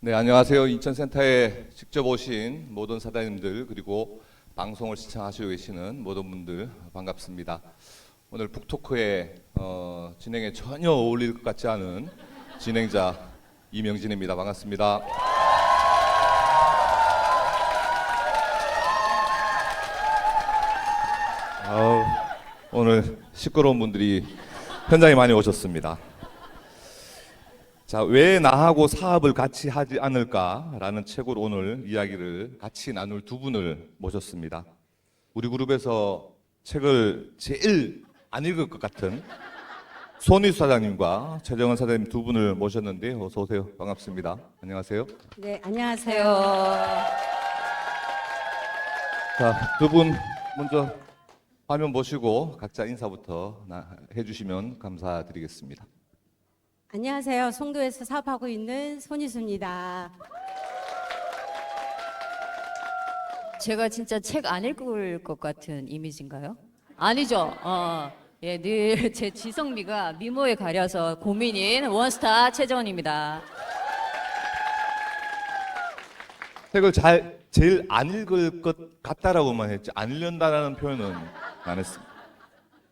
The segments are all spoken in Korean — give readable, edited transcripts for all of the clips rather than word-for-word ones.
네, 안녕하세요. 인천센터에 직접 오신 모든 사장님들 그리고 방송을 시청하시고 계시는 모든 분들 반갑습니다. 오늘 북토크의 진행에 전혀 어울릴 것 같지 않은 진행자 이명진입니다. 반갑습니다. 오늘 시끄러운 분들이 현장에 많이 오셨습니다. 자, 왜 나하고 사업을 같이 하지 않을까라는 책으로 오늘 이야기를 같이 나눌 두 분을 모셨습니다. 우리 그룹에서 책을 제일 안 읽을 것 같은 손희수 사장님과 최정은 사장님 두 분을 모셨는데 어서 오세요. 반갑습니다. 안녕하세요. 네, 안녕하세요. 자, 두 분 먼저 화면 보시고 각자 인사부터 해주시면 감사드리겠습니다. 안녕하세요. 송도에서 사업하고 있는 손희수입니다. 제가 진짜 책 안 읽을 것 같은 이미지인가요? 아니죠. 예, 늘 제 지성미가 미모에 가려서 고민인 원스타 최정원입니다. 책을 제일 안 읽을 것 같다라고만 했지 안 읽는다라는 표현은 안 했습니다.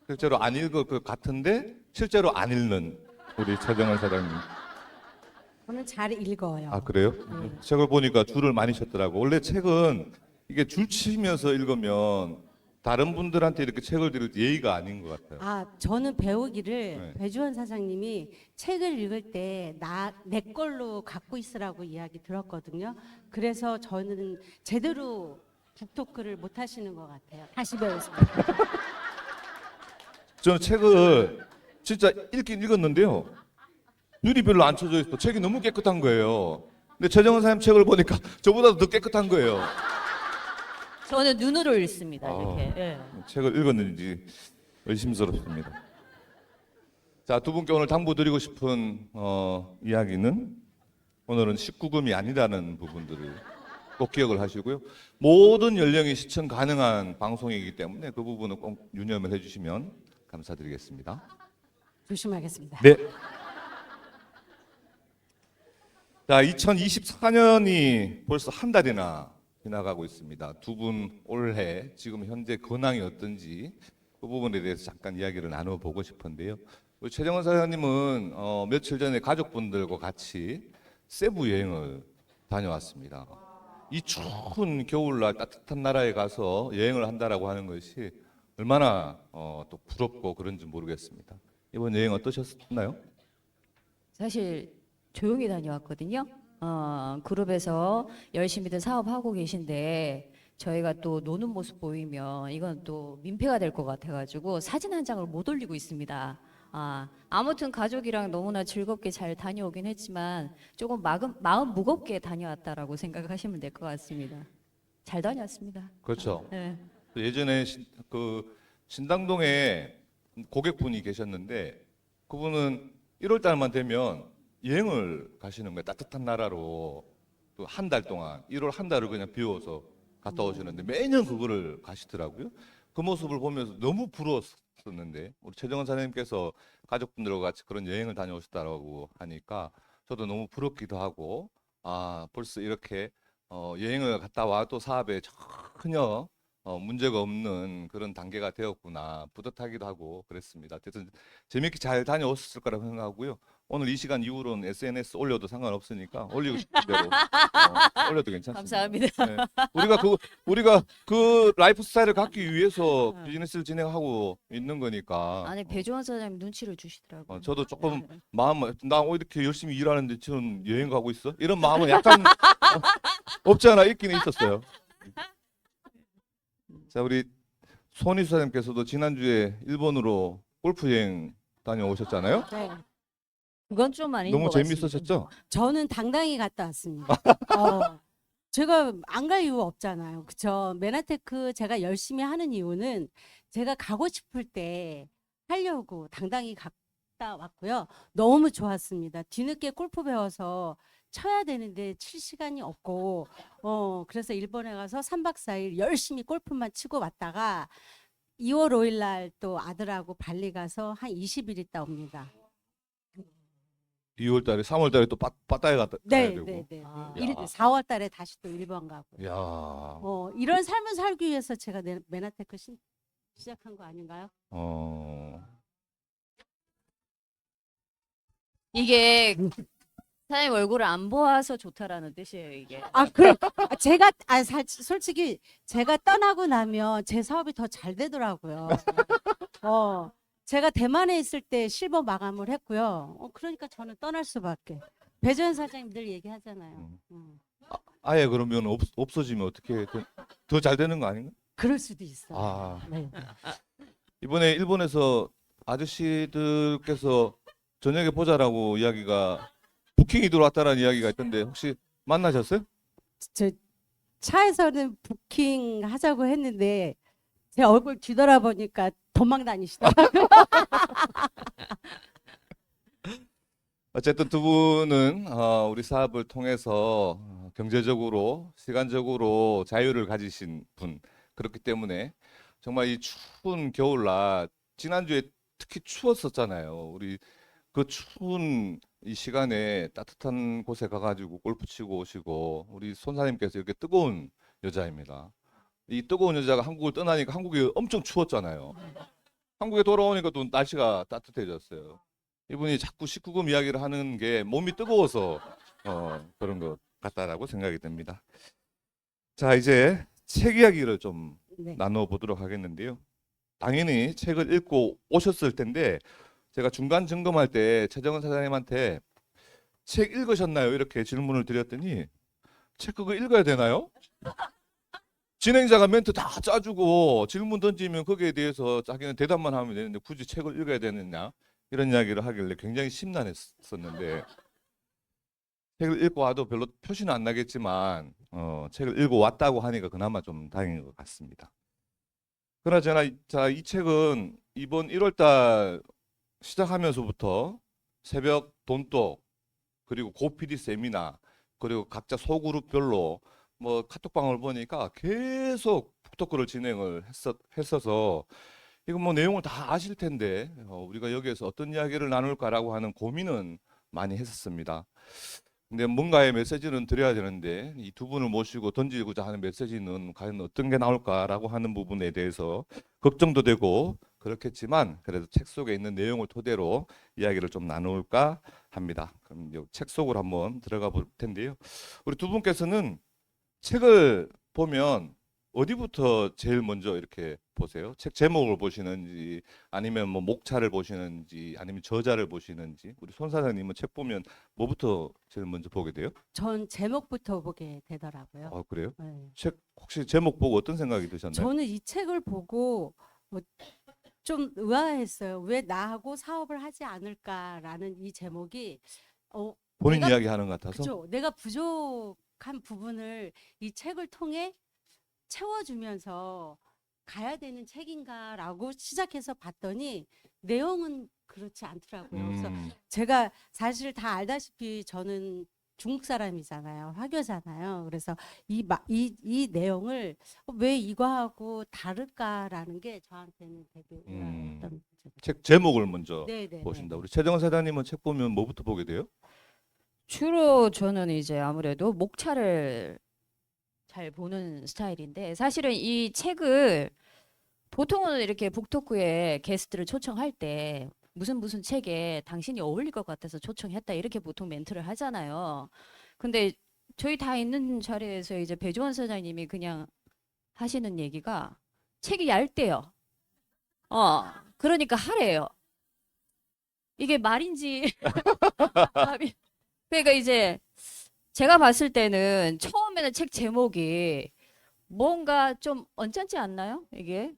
실제로 안 읽을 것 같은데 실제로 안 읽는 우리 최정은 사장님. 저는 잘 읽어요. 아, 그래요? 책을 보니까 줄을 많이 쳤더라고. 원래 책은 이게 줄 치면서 읽으면 다른 분들한테 이렇게 책을 드릴 때 예의가 아닌 것 같아요. 저는 배우기를 네. 배주원 사장님이 책을 읽을 때 내 걸로 갖고 있으라고 이야기 들었거든요. 그래서 저는 제대로 북토크를 못 하시는 것 같아요. 다시 배우세요. 저는 책을 진짜 읽긴 읽었는데요. 줄이 별로 안 쳐져 있어. 책이 너무 깨끗한 거예요. 근데 최정은 사장님 책을 보니까 저보다도 더 깨끗한 거예요. 저는 눈으로 읽습니다. 이렇게. 예. 책을 읽었는지 의심스럽습니다. 자, 두 분께 오늘 당부드리고 싶은 이야기는 오늘은 19금이 아니라는 부분들을 꼭 기억을 하시고요. 모든 연령이 시청 가능한 방송이기 때문에 그 부분은 꼭 유념을 해주시면 감사드리겠습니다. 조심하겠습니다. 네. 자, 2024년이 벌써 한 달이나 지나가고 있습니다. 두 분 올해 지금 현재 근황이 어떤지 그 부분에 대해서 잠깐 이야기를 나눠보고 싶은데요. 우리 최정원 사장님은 며칠 전에 가족분들과 같이 세부 여행을 다녀왔습니다. 이 추운 겨울날 따뜻한 나라에 가서 여행을 한다라고 하는 것이 얼마나 또 부럽고 그런지 모르겠습니다. 이번 여행 어떠셨나요? 사실 조용히 다녀왔거든요. 그룹에서 열심히들 사업하고 계신데 저희가 또 노는 모습 보이면 이건 또 민폐가 될 것 같아가지고 사진 한 장을 못 올리고 있습니다. 아무튼 가족이랑 너무나 즐겁게 잘 다녀오긴 했지만 조금 마음 무겁게 다녀왔다라고 생각하시면 될 것 같습니다. 잘 다녀왔습니다. 그렇죠. 네. 예전에 신당동에 고객분이 계셨는데 그분은 1월 달만 되면 여행을 가시는 거예요. 따뜻한 나라로 또 한 달 동안 1월 한 달을 그냥 비워서 갔다 오시는데 매년 그거를 가시더라고요. 그 모습을 보면서 너무 부러웠었는데 우리 최정은 사장님께서 가족분들과 같이 그런 여행을 다녀오셨다고 하니까 저도 너무 부럽기도 하고 벌써 이렇게 여행을 갔다 와도 사업에 전혀 문제가 없는 그런 단계가 되었구나 뿌듯하기도 하고 그랬습니다. 그래서 재밌게 잘 다녀오셨을 거라고 생각하고요. 오늘 이 시간 이후로는 SNS 올려도 상관없으니까 올리고 싶은 대로 올려도 괜찮습니다. 감사합니다. 네. 우리가 그 라이프 스타일을 갖기 위해서 비즈니스를 진행하고 있는 거니까. 아니 배조원 사장님 눈치를 주시더라고요. 저도 조금 나 이렇게 열심히 일하는데 지금 여행 가고 있어? 이런 마음은 약간 없지 않아 있긴 있었어요. 자, 우리 손희수 사장님께서도 지난주에 일본으로 골프 여행 다녀오셨잖아요. 네. 그건 좀 아닌 너무 것 같습니다. 재밌으셨죠? 저는 당당히 갔다 왔습니다. 제가 안 갈 이유 없잖아요. 그쵸? 메나테크 제가 열심히 하는 이유는 제가 가고 싶을 때 하려고 당당히 갔다 왔고요. 너무 좋았습니다. 뒤늦게 골프 배워서 쳐야 되는데 칠 시간이 없고 그래서 일본에 가서 3박 4일 열심히 골프만 치고 왔다가 2월 5일 날 또 아들하고 발리 가서 한 20일 있다 옵니다. 2월 달에 3월 달에 또 빠따에 가야 네, 되고. 네, 네. 아. 4월 달에 다시 또 일본 가고. 야. 이런 삶을 살기 위해서 제가 메나테크 시작한 거 아닌가요? 이게 사장님 얼굴을 안 보아서 좋다라는 뜻이에요, 이게. 제가 솔직히 제가 떠나고 나면 제 사업이 더 잘 되더라고요. 제가 대만에 있을 때 실버 마감을 했고요. 그러니까 저는 떠날 수밖에. 배재현 사장님 늘 얘기하잖아요. 아예 그러면 없어지면 어떻게 더 잘 되는 거 아닌가? 그럴 수도 있어요. 아. 네. 이번에 일본에서 아저씨들께서 저녁에 보자라고 이야기가 부킹이 들어왔다라는 이야기가 있던데 혹시 만나셨어요? 저 차에서는 부킹 하자고 했는데 제 얼굴 뒤돌아보니까 도망 다니시더라고요. 어쨌든 두 분은 우리 사업을 통해서 경제적으로, 시간적으로 자유를 가지신 분. 그렇기 때문에 정말 이 추운 겨울날 지난주에 특히 추웠었잖아요. 우리 그 추운 이 시간에 따뜻한 곳에 가가지고 골프 치고 오시고 우리 손사님께서 이렇게 뜨거운 여자입니다. 이 뜨거운 여자가 한국을 떠나니까 한국이 엄청 추웠잖아요. 한국에 돌아오니까 또 날씨가 따뜻해졌어요. 이분이 자꾸 19금 이야기를 하는 게 몸이 뜨거워서 그런 것 같다라고 생각이 듭니다. 자, 이제 책 이야기를 좀 네. 나눠보도록 하겠는데요. 당연히 책을 읽고 오셨을 텐데 제가 중간 점검할 때 최정은 사장님한테 책 읽으셨나요? 이렇게 질문을 드렸더니 책 그거 읽어야 되나요? 진행자가 멘트 다 짜주고 질문 던지면 거기에 대해서 자기는 대답만 하면 되는데 굳이 책을 읽어야 되느냐? 이런 이야기를 하길래 굉장히 심란했었는데 책을 읽고 와도 별로 표시는 안 나겠지만 책을 읽고 왔다고 하니까 그나마 좀 다행인 것 같습니다. 그나저나 이 책은 이번 1월달 시작하면서부터 새벽 돈독 그리고 고PD 세미나 그리고 각자 소그룹별로 뭐 카톡방을 보니까 계속 북토크를 진행을 했어서 이거 뭐 내용을 다 아실 텐데 우리가 여기에서 어떤 이야기를 나눌까라고 하는 고민은 많이 했었습니다. 근데 뭔가의 메시지는 드려야 되는데 이 두 분을 모시고 던지고자 하는 메시지는 과연 어떤 게 나올까라고 하는 부분에 대해서 걱정도 되고 그렇겠지만 그래도 책 속에 있는 내용을 토대로 이야기를 좀 나눌까 합니다. 그럼 이 책 속으로 한번 들어가 볼 텐데요. 우리 두 분께서는 책을 보면 어디부터 제일 먼저 이렇게 보세요? 책 제목을 보시는지 아니면 뭐 목차를 보시는지 아니면 저자를 보시는지 우리 손 사장님은 책 보면 뭐부터 제일 먼저 보게 돼요? 전 제목부터 보게 되더라고요. 그래요? 네. 책 혹시 제목 보고 어떤 생각이 드셨나요? 저는 이 책을 보고 좀 의아했어요. 왜 나하고 사업을 하지 않을까라는 이 제목이 본인 내가- 이야기 하는 것 같아서? 그죠? 내가 부족한 부분을 이 책을 통해 채워주면서 가야 되는 책인가라고 시작해서 봤더니 내용은 그렇지 않더라고요. 그래서 제가 사실 다 알다시피 저는 중국 사람이잖아요. 화교잖아요. 그래서 이 내용을 왜 이거하고 다를까라는 게 저한테는 되게 의아했던 책 제목을 먼저 네네. 보신다. 우리 최정원 사장님은 책 보면 뭐부터 보게 돼요? 주로 저는 이제 아무래도 목차를 잘 보는 스타일인데 사실은 이 책을 보통은 이렇게 북토크에 게스트를 초청할 때 무슨 책에 당신이 어울릴 것 같아서 초청했다 이렇게 보통 멘트를 하잖아요. 근데 저희 다 있는 자리에서 이제 배주원 사장님이 그냥 하시는 얘기가 책이 얇대요. 그러니까 하래요. 이게 말인지 그러니까 이제 제가 봤을 때는 처음에는 책 제목이 뭔가 좀 언짢지 않나요? 이게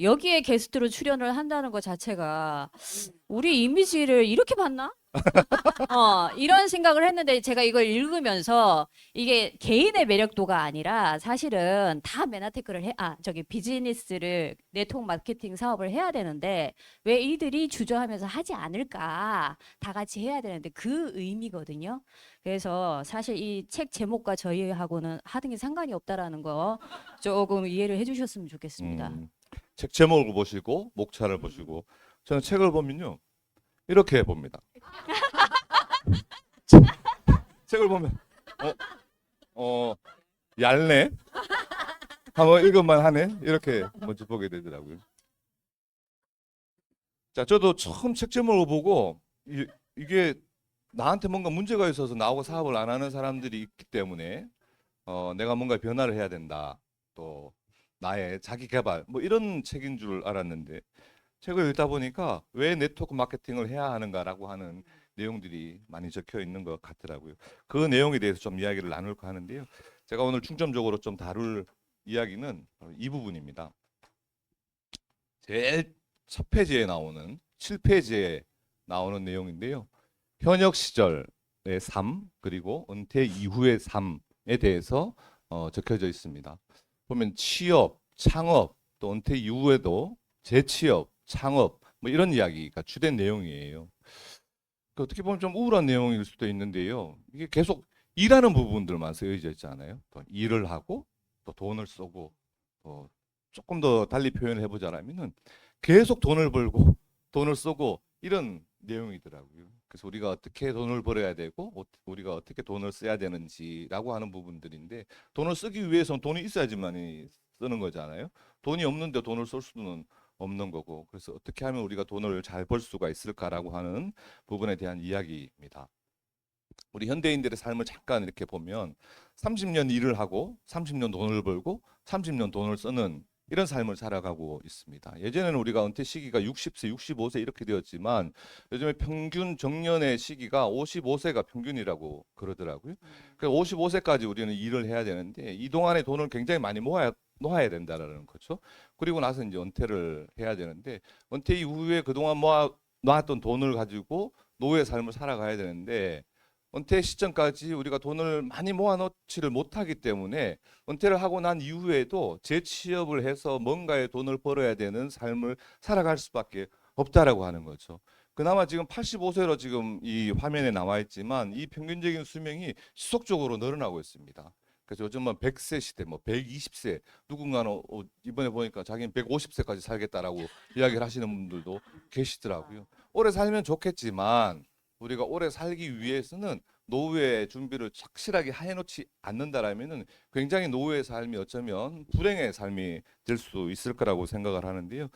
여기에 게스트로 출연을 한다는 것 자체가 우리 이미지를 이렇게 봤나? 이런 생각을 했는데 제가 이걸 읽으면서 이게 개인의 매력도가 아니라 사실은 다 메나테크를 비즈니스를 네트워크 마케팅 사업을 해야 되는데 왜 이들이 주저하면서 하지 않을까? 다 같이 해야 되는데 그 의미거든요. 그래서 사실 이 책 제목과 저희하고는 하등 게 상관이 없다라는 거 조금 이해를 해주셨으면 좋겠습니다. 책 제목을 보시고 목차를 보시고 저는 책을 보면요 이렇게 봅니다. 책을 보면 얄네 한번 읽을만 하네 이렇게 먼저 보게 되더라고요. 자, 저도 처음 책 제목을 보고 이게 나한테 뭔가 문제가 있어서 나하고 사업을 안 하는 사람들이 있기 때문에 내가 뭔가 변화를 해야 된다. 또 나의 자기 개발 뭐 이런 책인 줄 알았는데 책을 읽다 보니까 왜 네트워크 마케팅을 해야 하는가라고 하는 내용들이 많이 적혀 있는 것 같더라고요. 그 내용에 대해서 좀 이야기를 나눌까 하는데요. 제가 오늘 중점적으로 좀 다룰 이야기는 이 부분입니다. 제일 첫 페이지에 나오는 7페이지에 나오는 내용인데요. 현역 시절의 삶 그리고 은퇴 이후의 삶에 대해서 적혀져 있습니다. 보면 취업, 창업, 또 은퇴 이후에도 재취업, 창업 뭐 이런 이야기가 주된 내용이에요. 어떻게 보면 좀 우울한 내용일 수도 있는데요. 이게 계속 일하는 부분들만 쓰여져 있잖아요. 또 일을 하고 또 돈을 쓰고 또 조금 더 달리 표현을 해보자면은 계속 돈을 벌고 돈을 쓰고 이런 내용이더라고요. 그래서 우리가 어떻게 돈을 벌어야 되고 우리가 어떻게 돈을 써야 되는지라고 하는 부분들인데 돈을 쓰기 위해서는 돈이 있어야지만 쓰는 거잖아요. 돈이 없는데 돈을 쓸 수는 없는 거고 그래서 어떻게 하면 우리가 돈을 잘 벌 수가 있을까라고 하는 부분에 대한 이야기입니다. 우리 현대인들의 삶을 잠깐 이렇게 보면 30년 일을 하고 30년 돈을 벌고 30년 돈을 쓰는 이런 삶을 살아가고 있습니다. 예전에는 우리가 은퇴 시기가 60세, 65세 이렇게 되었지만 요즘에 평균 정년의 시기가 55세가 평균이라고 그러더라고요. 그래서 55세까지 우리는 일을 해야 되는데 이 동안에 돈을 굉장히 많이 놓아야 된다라는 거죠. 그리고 나서 이제 은퇴를 해야 되는데 은퇴 이후에 그동안 모아놨던 돈을 가지고 노후의 삶을 살아가야 되는데 은퇴 시점까지 우리가 돈을 많이 모아놓지를 못하기 때문에 은퇴를 하고 난 이후에도 재취업을 해서 뭔가의 돈을 벌어야 되는 삶을 살아갈 수밖에 없다라고 하는 거죠. 그나마 지금 85세로 지금 이 화면에 나와 있지만 이 평균적인 수명이 지속적으로 늘어나고 있습니다. 그래서 요즘은 100세 시대, 뭐 120세, 누군가는 이번에 보니까 자기는 150세까지 살겠다라고 이야기를 하시는 분들도 계시더라고요. 오래 살면 좋겠지만 우리가 오래 살기 위해서는 노후의 준비를 착실하게 해놓지 않는다라면은 굉장히 노후의 삶이 어쩌면 불행의 삶이 될 수 있을 거라고 생각을 하는데요.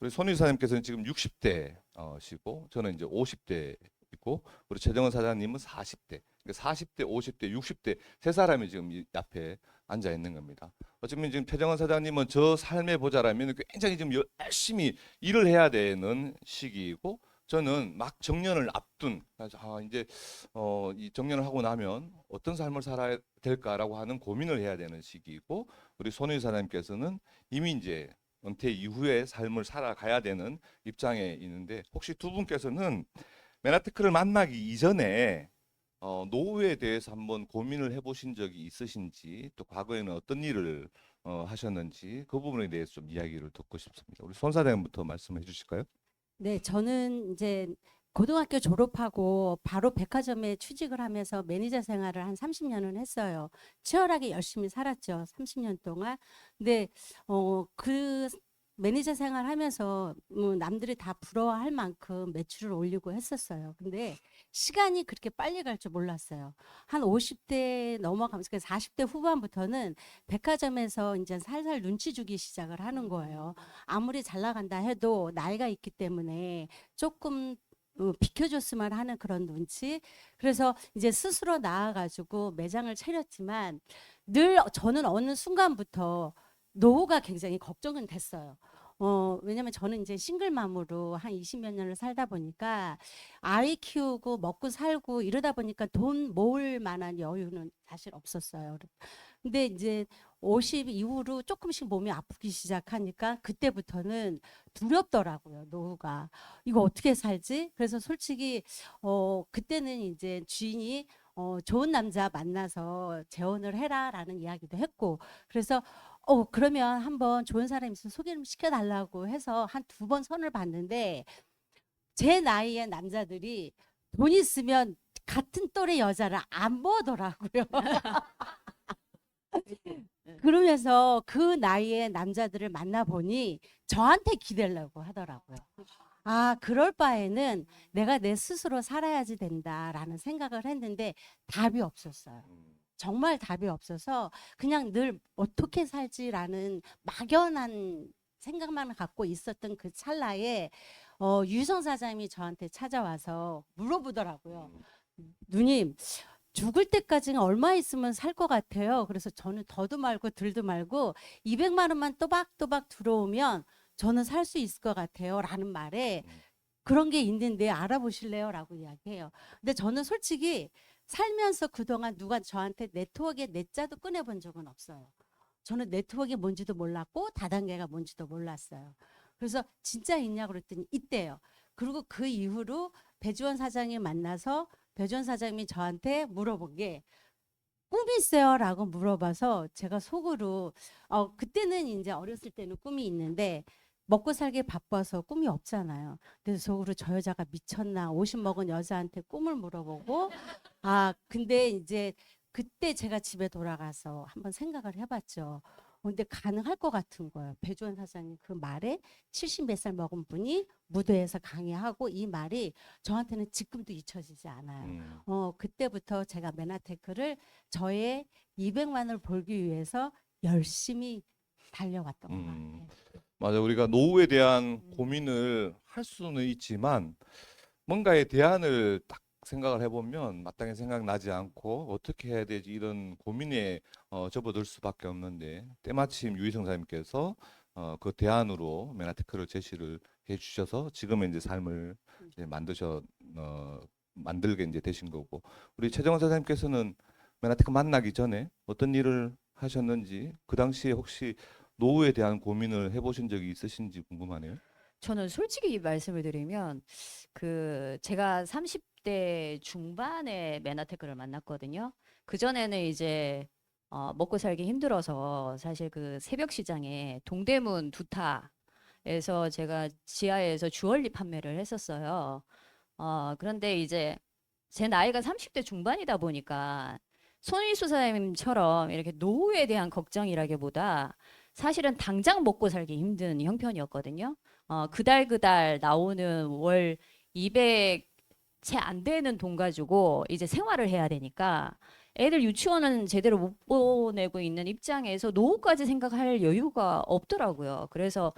우리 손 이사님께서는 지금 60대시고 저는 이제 50대이고 우리 최정은 사장님은 40대. 그러니까 40대, 50대, 60대 세 사람이 지금 이 앞에 앉아 있는 겁니다. 어쩌면 지금 최정은 사장님은 저 삶의 보자라면 굉장히 지금 열심히 일을 해야 되는 시기이고 저는 막 정년을 앞둔 이제 이 정년을 하고 나면 어떤 삶을 살아야 될까라고 하는 고민을 해야 되는 시기이고 우리 손희 사장님께서는 이미 이제 은퇴 이후의 삶을 살아가야 되는 입장에 있는데 혹시 두 분께서는 맨하테크를 만나기 이전에 노후에 대해서 한번 고민을 해보신 적이 있으신지 또 과거에는 어떤 일을 하셨는지 그 부분에 대해서 좀 이야기를 듣고 싶습니다. 우리 손 사장님부터 말씀해 주실까요? 네, 저는 이제 고등학교 졸업하고 바로 백화점에 취직을 하면서 매니저 생활을 한 30년은 했어요. 치열하게 열심히 살았죠. 30년 동안. 근데 그 매니저 생활하면서 남들이 다 부러워할 만큼 매출을 올리고 했었어요. 근데 시간이 그렇게 빨리 갈 줄 몰랐어요. 한 50대 넘어가면서 40대 후반부터는 백화점에서 이제 살살 눈치 주기 시작을 하는 거예요. 아무리 잘 나간다 해도 나이가 있기 때문에 조금 비켜줬으면 하는 그런 눈치. 그래서 이제 스스로 나아가지고 매장을 차렸지만 늘 저는 어느 순간부터 노후가 굉장히 걱정은 됐어요. 왜냐면 저는 이제 싱글맘으로 한 20몇 년을 살다 보니까 아이 키우고 먹고 살고 이러다 보니까 돈 모을 만한 여유는 사실 없었어요. 근데 이제 50 이후로 조금씩 몸이 아프기 시작하니까 그때부터는 두렵더라고요, 노후가. 이거 어떻게 살지? 그래서 솔직히 그때는 이제 주인이 좋은 남자 만나서 재혼을 해라라는 이야기도 했고 그래서 그러면 한번 좋은 사람 있으면 소개 좀 시켜달라고 해서 한 2번 선을 봤는데 제 나이의 남자들이 돈 있으면 같은 또래 여자를 안 보더라고요. 그러면서 그 나이의 남자들을 만나보니 저한테 기대려고 하더라고요. 아, 그럴 바에는 내가 내 스스로 살아야지 된다라는 생각을 했는데 답이 없었어요. 정말 답이 없어서 그냥 늘 어떻게 살지라는 막연한 생각만 갖고 있었던 그 찰나에 유성 사장님이 저한테 찾아와서 물어보더라고요. 누님, 죽을 때까지는 얼마 있으면 살 것 같아요. 그래서 저는 더도 말고 덜도 말고 200만 원만 또박또박 들어오면 저는 살 수 있을 것 같아요. 라는 말에 그런 게 있는데 알아보실래요? 라고 이야기해요. 근데 저는 솔직히 살면서 그동안 누가 저한테 네트워크의 내자도 꺼내본 적은 없어요. 저는 네트워크가 뭔지도 몰랐고 다단계가 뭔지도 몰랐어요. 그래서 진짜 있냐고 그랬더니 있대요. 그리고 그 이후로 배주원 사장님 만나서 배주원 사장님이 저한테 물어본 게 꿈이 있어요? 라고 물어봐서 제가 속으로 그때는 이제 어렸을 때는 꿈이 있는데 먹고 살기 바빠서 꿈이 없잖아요. 그래서 속으로 저 여자가 미쳤나 50 먹은 여자한테 꿈을 물어보고 근데 이제 그때 제가 집에 돌아가서 한번 생각을 해봤죠. 근데 가능할 것 같은 거예요. 배주원 사장님 그 말에 70 몇 살 먹은 분이 무대에서 강의하고 이 말이 저한테는 지금도 잊혀지지 않아요. 그때부터 제가 메나테크를 저의 200만을 벌기 위해서 열심히 달려왔던 것 같아요. 맞아. 우리가 노후에 대한 고민을 할 수는 있지만 뭔가의 대안을 딱 생각을 해보면 마땅히 생각나지 않고 어떻게 해야 되지 이런 고민에 접어들 수밖에 없는데 때마침 유희성 사님께서 그 대안으로 메나테크를 제시를 해주셔서 지금의 이제 삶을 이제 만들게 이제 되신 거고 우리 최정원 사장님께서는 메나테크 만나기 전에 어떤 일을 하셨는지 그 당시에 혹시 노후에 대한 고민을 해보신 적이 있으신지 궁금하네요. 저는 솔직히 말씀을 드리면 제가 30대 중반에 메나테크를 만났거든요. 그전에는 이제 먹고 살기 힘들어서 사실 그 새벽 시장에 동대문 두타에서 제가 지하에서 주얼리 판매를 했었어요. 그런데 이제 제 나이가 30대 중반이다 보니까 손희수 사장님처럼 이렇게 노후에 대한 걱정이라기보다 사실은 당장 먹고 살기 힘든 형편이었거든요. 그달 나오는 월 200 채 안 되는 돈 가지고 이제 생활을 해야 되니까 애들 유치원은 제대로 못 보내고 있는 입장에서 노후까지 생각할 여유가 없더라고요. 그래서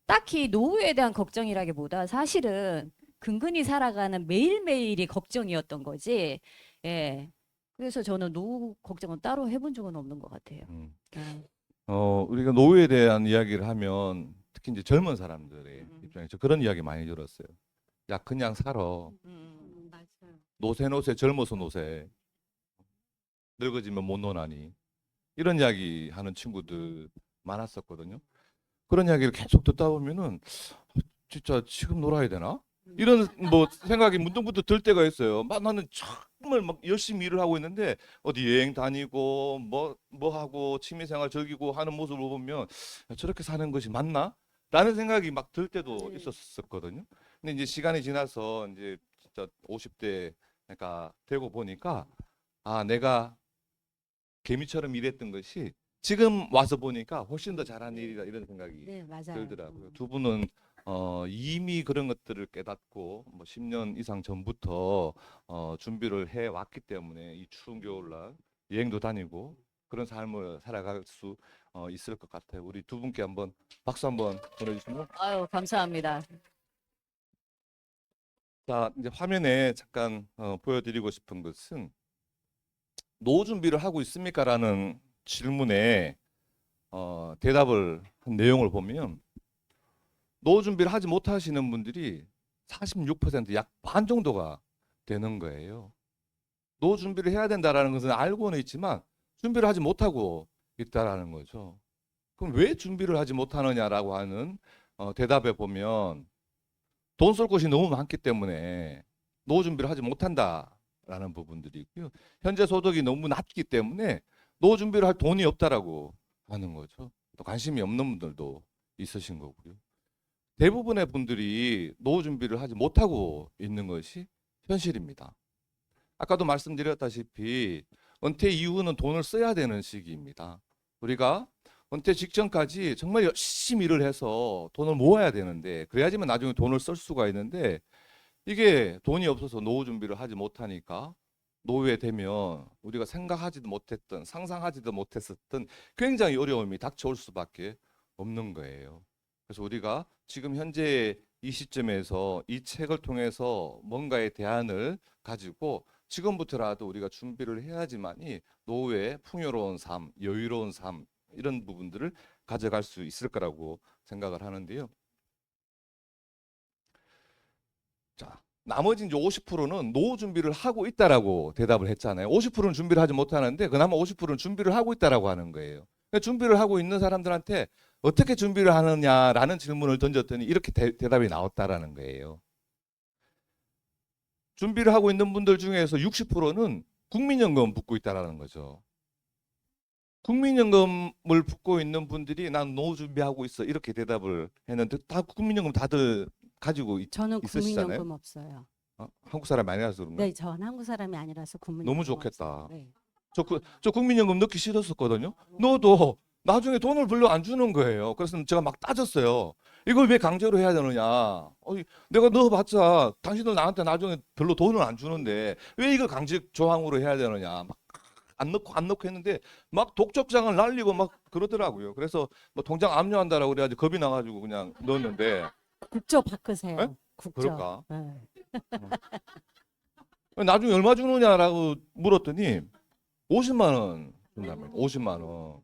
딱히 노후에 대한 걱정이라기보다 사실은 근근히 살아가는 매일매일이 걱정이었던 거지. 예. 그래서 저는 노후 걱정은 따로 해본 적은 없는 것 같아요. 음. 예. 우리가 노후에 대한 이야기를 하면 특히 이제 젊은 사람들의 음. 입장에서 그런 이야기 많이 들었어요. 야, 그냥 살아. 맞아요. 노세 젊어서 노세. 늙어지면 못 노나니. 이런 이야기 하는 친구들 많았었거든요. 그런 이야기를 계속 듣다 보면은 진짜 지금 놀아야 되나? 이런 뭐 생각이 문득문득 들 때가 있어요. 나는 정말 막 열심히 일을 하고 있는데 어디 여행 다니고 뭐 하고 취미생활 즐기고 하는 모습을 보면 저렇게 사는 것이 맞나? 라는 생각이 막 들 때도 네. 있었었거든요. 근데 이제 시간이 지나서 이제 진짜 50대 그러니까 되고 보니까 내가 개미처럼 일했던 것이 지금 와서 보니까 훨씬 더 잘한 일이다 이런 생각이 네, 맞아요. 들더라고요. 두 분은 이미 그런 것들을 깨닫고 뭐 10년 이상 전부터 준비를 해 왔기 때문에 이 추운 겨울날 여행도 다니고 그런 삶을 살아갈 수 있을 것 같아요. 우리 두 분께 한번 박수 한번 보내주시면. 아유, 감사합니다. 자, 이제 화면에 잠깐 보여드리고 싶은 것은 노후 준비를 하고 있습니까라는 질문에 대답을 한 내용을 보면 노후 준비를 하지 못하시는 분들이 46%, 약 반 정도가 되는 거예요. 노후 준비를 해야 된다라는 것은 알고는 있지만 준비를 하지 못하고 있다라는 거죠. 그럼 왜 준비를 하지 못하느냐라고 하는 대답에 보면 돈 쓸 곳이 너무 많기 때문에 노후 준비를 하지 못한다라는 부분들이 있고요. 현재 소득이 너무 낮기 때문에 노후 준비를 할 돈이 없다라고 하는 거죠. 또 관심이 없는 분들도 있으신 거고요. 대부분의 분들이 노후 준비를 하지 못하고 있는 것이 현실입니다. 아까도 말씀드렸다시피 은퇴 이후는 돈을 써야 되는 시기입니다. 우리가 은퇴 직전까지 정말 열심히 일을 해서 돈을 모아야 되는데 그래야지만 나중에 돈을 쓸 수가 있는데 이게 돈이 없어서 노후 준비를 하지 못하니까 노후에 되면 우리가 생각하지도 못했던 상상하지도 못했었던 굉장히 어려움이 닥쳐올 수밖에 없는 거예요. 그래서 우리가 지금 현재 이 시점에서 이 책을 통해서 뭔가의 대안을 가지고 지금부터라도 우리가 준비를 해야지만이 노후에 풍요로운 삶, 여유로운 삶 이런 부분들을 가져갈 수 있을 거라고 생각을 하는데요. 자, 나머지 이제 50%는 노후 준비를 하고 있다라고 대답을 했잖아요. 50%는 준비를 하지 못하는데 그나마 50%는 준비를 하고 있다라고 하는 거예요. 그러니까 준비를 하고 있는 사람들한테 어떻게 준비를 하느냐라는 질문을 던졌더니 이렇게 대답이 나왔다라는 거예요. 준비를 하고 있는 분들 중에서 60%는 국민연금 붙고 있다라는 거죠. 국민연금을 붙고 있는 분들이 난 노후 준비하고 있어 이렇게 대답을 했는데 다 국민연금 다들 가지고 저는 있으시잖아요. 국민연금 없어요. 한국 사람이 아니라서 그런가? 네, 전 한국 사람이 아니라서 국민연금 너무 좋겠다. 없어요. 네. 저 국민연금 넣기 싫었었거든요. 넣어도 나중에 돈을 별로 안 주는 거예요. 그래서 제가 막 따졌어요. 이걸 왜 강제로 해야 되느냐? 내가 넣어봤자 당신들 나한테 나중에 별로 돈을 안 주는데 왜 이걸 강제 조항으로 해야 되느냐? 막 안 넣고 했는데 막 독촉장을 날리고 막 그러더라고요. 그래서 뭐 통장 압류한다라고 그래가지고 겁이 나가지고 그냥 넣었는데 국조 바꾸세요. 네? 국조. 그럴까? 네. 나중에 얼마 주느냐라고 물었더니 50만 원 준다며. 50만 원.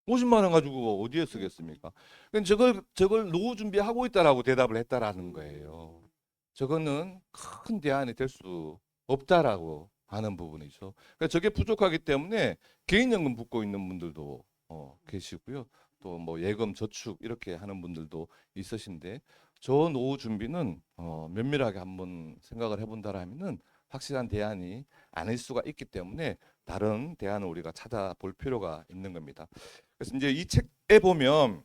50만 원 가지고 어디에 쓰겠습니까? 그러니까 저걸 노후 준비하고 있다라고 대답을 했다라는 거예요. 저거는 큰 대안이 될 수 없다라고 하는 부분이죠. 그러니까 저게 부족하기 때문에 개인연금 붙고 있는 분들도 계시고요. 또 뭐 예금, 저축 이렇게 하는 분들도 있으신데 저 노후 준비는 면밀하게 한번 생각을 해본다라면은 확실한 대안이 아닐 수가 있기 때문에 다른 대안을 우리가 찾아볼 필요가 있는 겁니다. 그래서 이제 이 책에 보면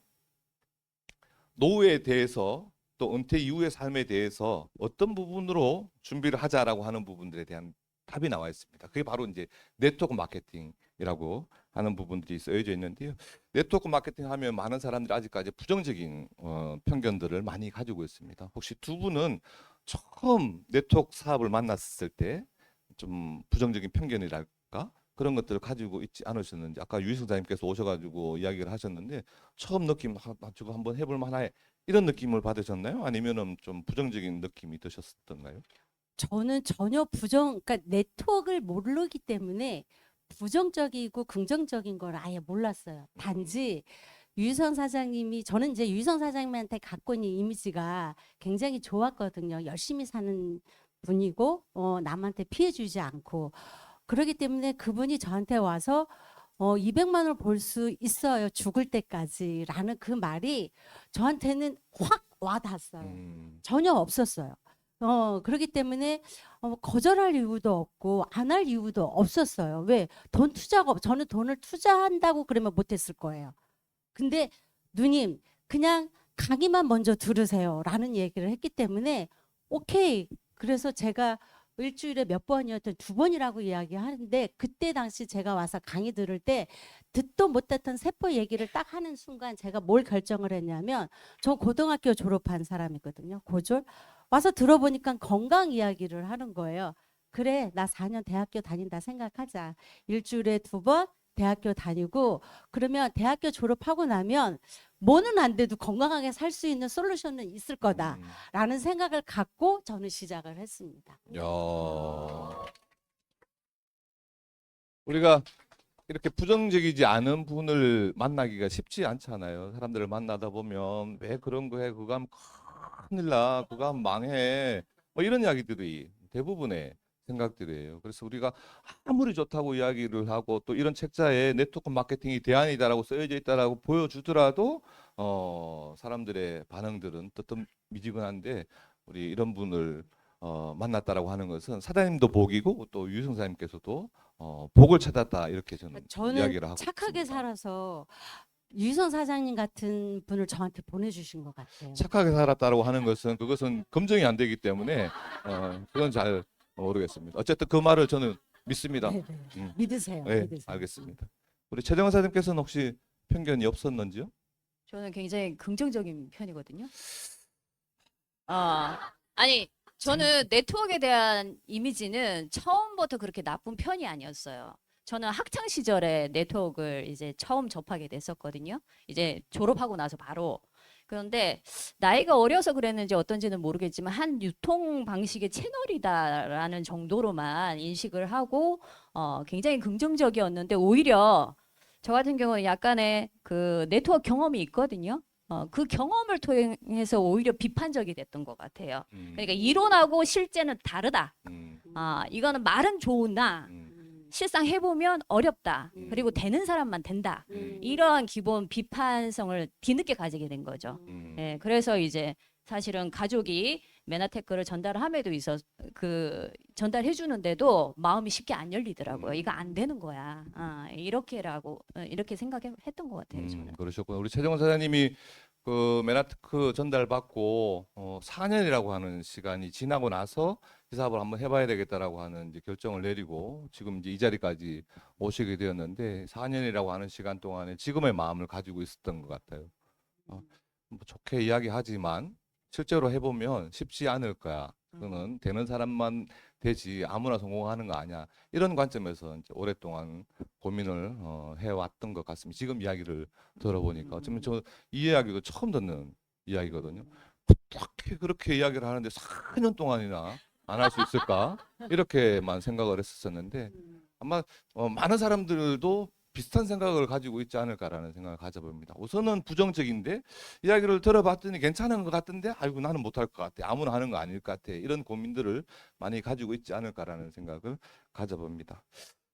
노후에 대해서 또 은퇴 이후의 삶에 대해서 어떤 부분으로 준비를 하자라고 하는 부분들에 대한 답이 나와 있습니다. 그게 바로 이제 네트워크 마케팅이라고 하는 부분들이 쓰여져 있는데요. 네트워크 마케팅 하면 많은 사람들이 아직까지 부정적인 편견들을 많이 가지고 있습니다. 혹시 두 분은 처음 네트워크 사업을 만났을 때 좀 부정적인 편견이랄까 그런 것들을 가지고 있지 않으셨는지 아까 유희성 사님께서 오셔가지고 이야기를 하셨는데 처음 느낌 저거 한번 해볼 만해 이런 느낌을 받으셨나요? 아니면은 좀 부정적인 느낌이 드셨던가요? 저는 전혀 그러니까 네트워크를 모르기 때문에 부정적이고 긍정적인 걸 아예 몰랐어요. 단지 유희성 사장님이 저는 이제 유희성 사장님한테 갖고 있는 이미지가 굉장히 좋았거든요. 열심히 사는 분이고 남한테 피해 주지 않고 그렇기 때문에 그분이 저한테 와서 200만 원을 벌 수 있어요. 죽을 때까지라는 그 말이 저한테는 확 와닿았어요. 전혀 없었어요. 그렇기 때문에 거절할 이유도 없고 안 할 이유도 없었어요. 왜? 돈 투자가 저는 돈을 투자한다고 그러면 못했을 거예요. 근데 누님 그냥 강의만 먼저 들으세요 라는 얘기를 했기 때문에 오케이. 그래서 제가 일주일에 몇 번이었던 2번이라고 이야기하는데 그때 당시 제가 와서 강의 들을 때 듣도 못했던 세포 얘기를 딱 하는 순간 제가 뭘 결정을 했냐면 저 고등학교 졸업한 사람이거든요. 고졸. 와서 들어보니까 건강 이야기를 하는 거예요. 그래 나 4년 대학교 다닌다 생각하자. 일주일에 2번 대학교 다니고 그러면 대학교 졸업하고 나면 뭐는 안 돼도 건강하게 살 수 있는 솔루션은 있을 거다라는 생각을 갖고 저는 시작을 했습니다. 야. 우리가 이렇게 부정적이지 않은 분을 만나기가 쉽지 않잖아요. 사람들을 만나다 보면 왜 그런 거 해? 그거 하면 큰일 나. 그거 하면 망해. 뭐 이런 이야기들이 대부분의 생각들이에요. 그래서 우리가 아무리 좋다고 이야기를 하고 또 이런 책자에 네트워크 마케팅이 대안이다라고 쓰여져 있다라고 보여주더라도 사람들의 반응들은 뜨뜻미지근한데 우리 이런 분을 만났다라고 하는 것은 사장님도 복이고 또 유희성 사님께서도 복을 찾았다 이렇게 저는 이야기를 하고 착하게 있습니다. 살아서 유희성 사장님 같은 분을 저한테 보내주신 것 같아요. 착하게 살았다라고 하는 것은 그것은 검증이 안 되기 때문에 그건 잘 모르겠습니다. 어쨌든 그 말을 저는 믿습니다. 네네. 믿으세요. 네, 믿으세요. 알겠습니다. 우리 최정원 사장님께서는 혹시 편견이 없었는지요? 저는 굉장히 긍정적인 편이거든요. 아니, 저는 네트워크에 대한 이미지는 처음부터 그렇게 나쁜 편이 아니었어요. 저는 학창 시절에 네트워크를 이제 처음 접하게 됐었거든요. 이제 졸업하고 나서 바로. 그런데 나이가 어려서 그랬는지 어떤지는 모르겠지만 한 유통 방식의 채널이다라는 정도로만 인식을 하고 굉장히 긍정적이었는데 오히려 저 같은 경우는 약간의 그 네트워크 경험이 있거든요. 그 경험을 통해서 오히려 비판적이 됐던 것 같아요. 그러니까 이론하고 실제는 다르다. 이거는 말은 좋으나 실상 해보면 어렵다. 그리고 되는 사람만 된다. 이러한 기본 비판성을 뒤늦게 가지게 된 거죠. 예, 그래서 이제 사실은 가족이 메나테크를 전달함에도 있어 전달해 주는데도 마음이 쉽게 안 열리더라고요. 이거 안 되는 거야. 이렇게 생각했던 것 같아요. 저는. 그러셨구나. 우리 최정원 사장님이 그 메나테크 전달 받고 4년이라고 하는 시간이 지나고 나서 이 사업을 한번 해봐야 되겠다라고 하는 이제 결정을 내리고 지금 이제 이 자리까지 오시게 되었는데 4년이라고 하는 시간 동안에 지금의 마음을 가지고 있었던 것 같아요. 뭐 좋게 이야기하지만 실제로 해보면 쉽지 않을 거야. 그거는 되는 사람만 되지 아무나 성공하는 거 아니야. 이런 관점에서 이제 오랫동안 고민을 해왔던 것 같습니다. 지금 이야기를 들어보니까 어쩌면 저 이 이야기도 처음 듣는 이야기거든요. 어떻게 그렇게 이야기를 하는데 4년 동안이나 안 할 수 있을까? 이렇게만 생각을 했었는데 아마 많은 사람들도 비슷한 생각을 가지고 있지 않을까라는 생각을 가져봅니다. 우선은 부정적인데 이야기를 들어봤더니 괜찮은 것 같은데 아이고 나는 못할 것 같아. 아무나 하는 거 아닐 것 같아. 이런 고민들을 많이 가지고 있지 않을까라는 생각을 가져봅니다.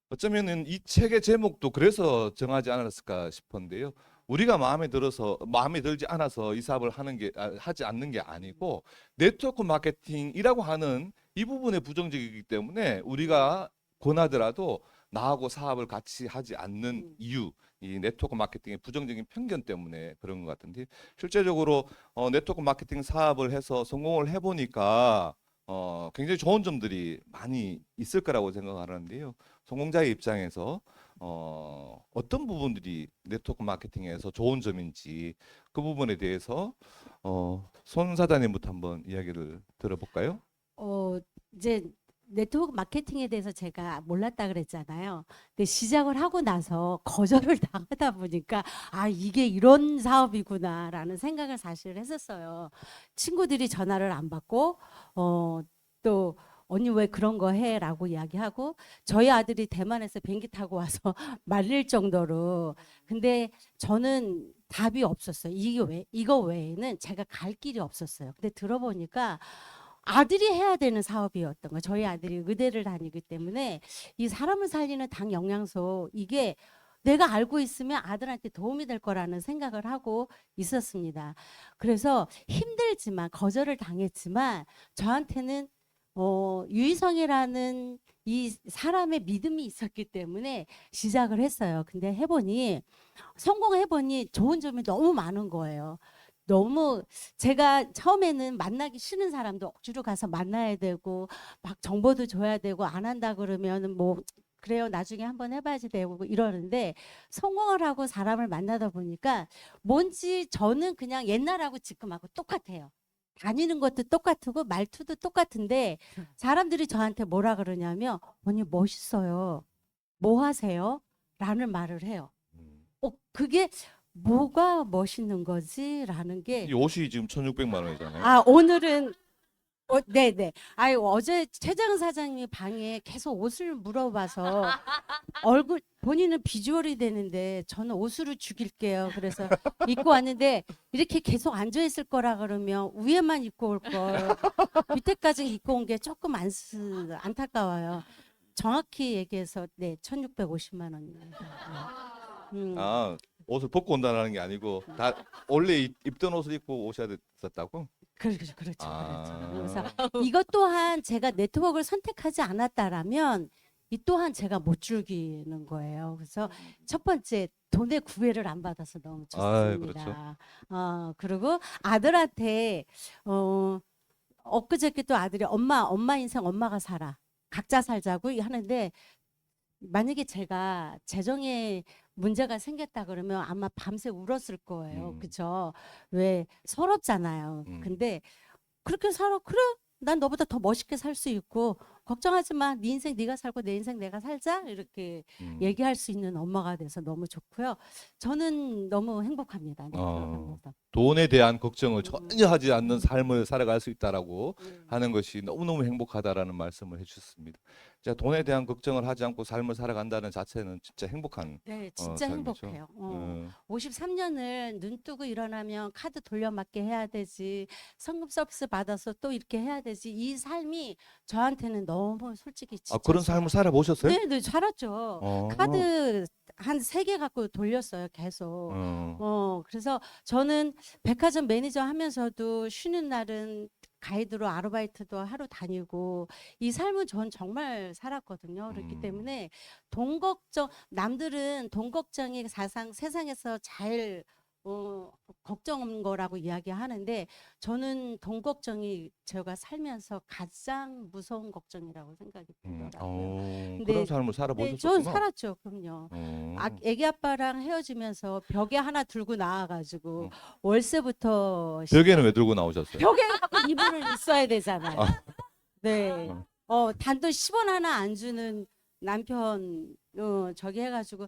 어쩌면은 이 책의 제목도 그래서 정하지 않았을까 싶은데요. 우리가 마음에 들지 않아서 이 사업을 하지 않는 게 아니고 네트워크 마케팅이라고 하는 이 부분에 부정적이기 때문에 우리가 권하더라도 나하고 사업을 같이 하지 않는 이유, 이 네트워크 마케팅의 부정적인 편견 때문에 그런 것 같은데 실제적으로 네트워크 마케팅 사업을 해서 성공을 해보니까 굉장히 좋은 점들이 많이 있을 거라고 생각하는데요. 성공자의 입장에서 어떤 부분들이 네트워크 마케팅에서 좋은 점인지 그 부분에 대해서 손 사장님부터 한번 이야기를 들어볼까요? 이제 네트워크 마케팅에 대해서 제가 몰랐다 그랬잖아요. 근데 시작을 하고 나서 거절을 당하다 보니까 아, 이게 이런 사업이구나라는 생각을 사실 했었어요. 친구들이 전화를 안 받고 또 언니 왜 그런 거 해라고 이야기하고 저희 아들이 대만에서 비행기 타고 와서 말릴 정도로 근데 저는 답이 없었어요. 이거 외에는 제가 갈 길이 없었어요. 근데 들어보니까 아들이 해야 되는 사업이었던 거예요. 저희 아들이 의대를 다니기 때문에 이 사람을 살리는 당 영양소 이게 내가 알고 있으면 아들한테 도움이 될 거라는 생각을 하고 있었습니다. 그래서 힘들지만 거절을 당했지만 저한테는 유희성이라는 이 사람의 믿음이 있었기 때문에 시작을 했어요. 근데 성공해보니 좋은 점이 너무 많은 거예요. 너무 제가 처음에는 만나기 싫은 사람도 억지로 가서 만나야 되고 막 정보도 줘야 되고 안 한다 그러면 뭐 그래요 나중에 한번 해봐야지 되고 이러는데 성공을 하고 사람을 만나다 보니까 뭔지 저는 그냥 옛날하고 지금하고 똑같아요. 다니는 것도 똑같고 말투도 똑같은데 사람들이 저한테 뭐라 그러냐면 언니 멋있어요. 뭐 하세요? 라는 말을 해요. 그게 뭐가 멋있는 거지? 라는 게 이 옷이 지금 1,600만 원이잖아요. 오늘은 네네. 어제 최장 사장님이 방에 계속 옷을 물어봐서 본인은 비주얼이 되는데 저는 옷으로 죽일게요. 그래서 입고 왔는데 이렇게 계속 앉아 있을 거라 그러면 위에만 입고 올 걸 밑에까지 입고 온 게 조금 안타까워요. 정확히 얘기해서 네, 1,650만 원입니다. 옷을 벗고 온다는 게 아니고 다 원래 입던 옷을 입고 오셔야 됐었다고? 그렇죠. 그래서 이것 또한 제가 네트워크를 선택하지 않았다라면 이 또한 제가 못 즐기는 거예요. 그래서 첫 번째 돈의 구애를 안 받아서 너무 좋습니다. 그렇죠. 그리고 아들한테 엊그저께 또 아들이 엄마 인생 엄마가 살아. 각자 살자고 하는데 만약에 제가 재정에 문제가 생겼다 그러면 아마 밤새 울었을 거예요. 음. 그죠? 왜 서럽잖아요. 근데 그렇게 살아. 그래. 난 너보다 더 멋있게 살 수 있고 걱정하지 마. 네 인생 네가 살고 내 인생 내가 살자. 이렇게 얘기할 수 있는 엄마가 돼서 너무 좋고요. 저는 너무 행복합니다. 네, 들어가면서. 돈에 대한 걱정을 전혀 하지 않는 삶을 살아갈 수 있다라고 하는 것이 너무너무 행복하다라는 말씀을 해주셨습니다. 진짜 돈에 대한 걱정을 하지 않고 삶을 살아간다는 자체는 진짜 행복한 네, 진짜 삶이죠. 행복해요. 53년을 눈 뜨고 일어나면 카드 돌려막게 해야 되지, 성금 서비스 받아서 또 이렇게 해야 되지. 이 삶이 저한테는 너무 솔직히 진짜 그런 삶을 살아보셨어요? 네, 네, 살았죠. 카드 한 3개 갖고 돌렸어요, 계속. 그래서 저는 백화점 매니저 하면서도 쉬는 날은 가이드로 아르바이트도 하러 다니고 이 삶은 전 정말 살았거든요. 그렇기 때문에 돈 걱정, 남들은 돈 걱정이 세상에서 제일 걱정인 거라고 이야기하는데 저는 돈 걱정이 제가 살면서 가장 무서운 걱정이라고 생각이 들더라고요. 그런 삶을 네, 살아보셨구나. 전 살았죠, 그럼요. 애기 아빠랑 헤어지면서 벽에 하나 들고 나와가지고 월세부터 벽에는 왜 들고 나오셨어요? 벽에 갖고 이불을 있어야 되잖아요. 네. 단돈 10원 하나 안 주는 남편 저기 해가지고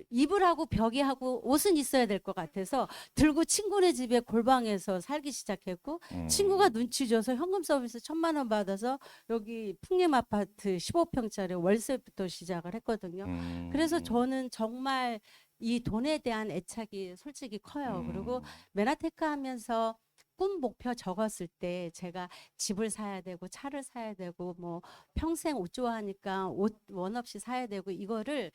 이불하고 벽에하고 옷은 있어야 될 것 같아서 들고 친구네 집에 골방에서 살기 시작했고 친구가 눈치 줘서 현금 서비스 1,000만 원 받아서 여기 풍림 아파트 15평짜리 월세부터 시작을 했거든요. 그래서 저는 정말 이 돈에 대한 애착이 솔직히 커요. 그리고 메나테크 하면서 꿈 목표 적었을 때 제가 집을 사야 되고 차를 사야 되고 뭐 평생 옷 좋아하니까 옷 원 없이 사야 되고 이거를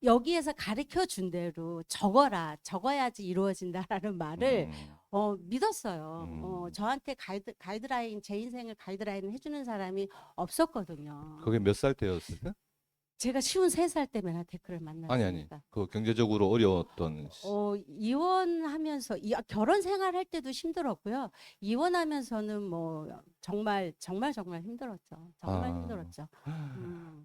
여기에서 가르쳐 준 대로 적어야지 이루어진다라는 말을 믿었어요. 저한테 가이드라인, 제 인생을 가이드라인 해주는 사람이 없었거든요. 그게 몇 살 때였어요? 제가 53살 때 메나테크를 아니. 만났습니다. 그 경제적으로 어려웠던 이혼하면서 결혼 생활할 때도 힘들었고요. 이혼하면서는 뭐 정말 힘들었죠. 정말 힘들었죠.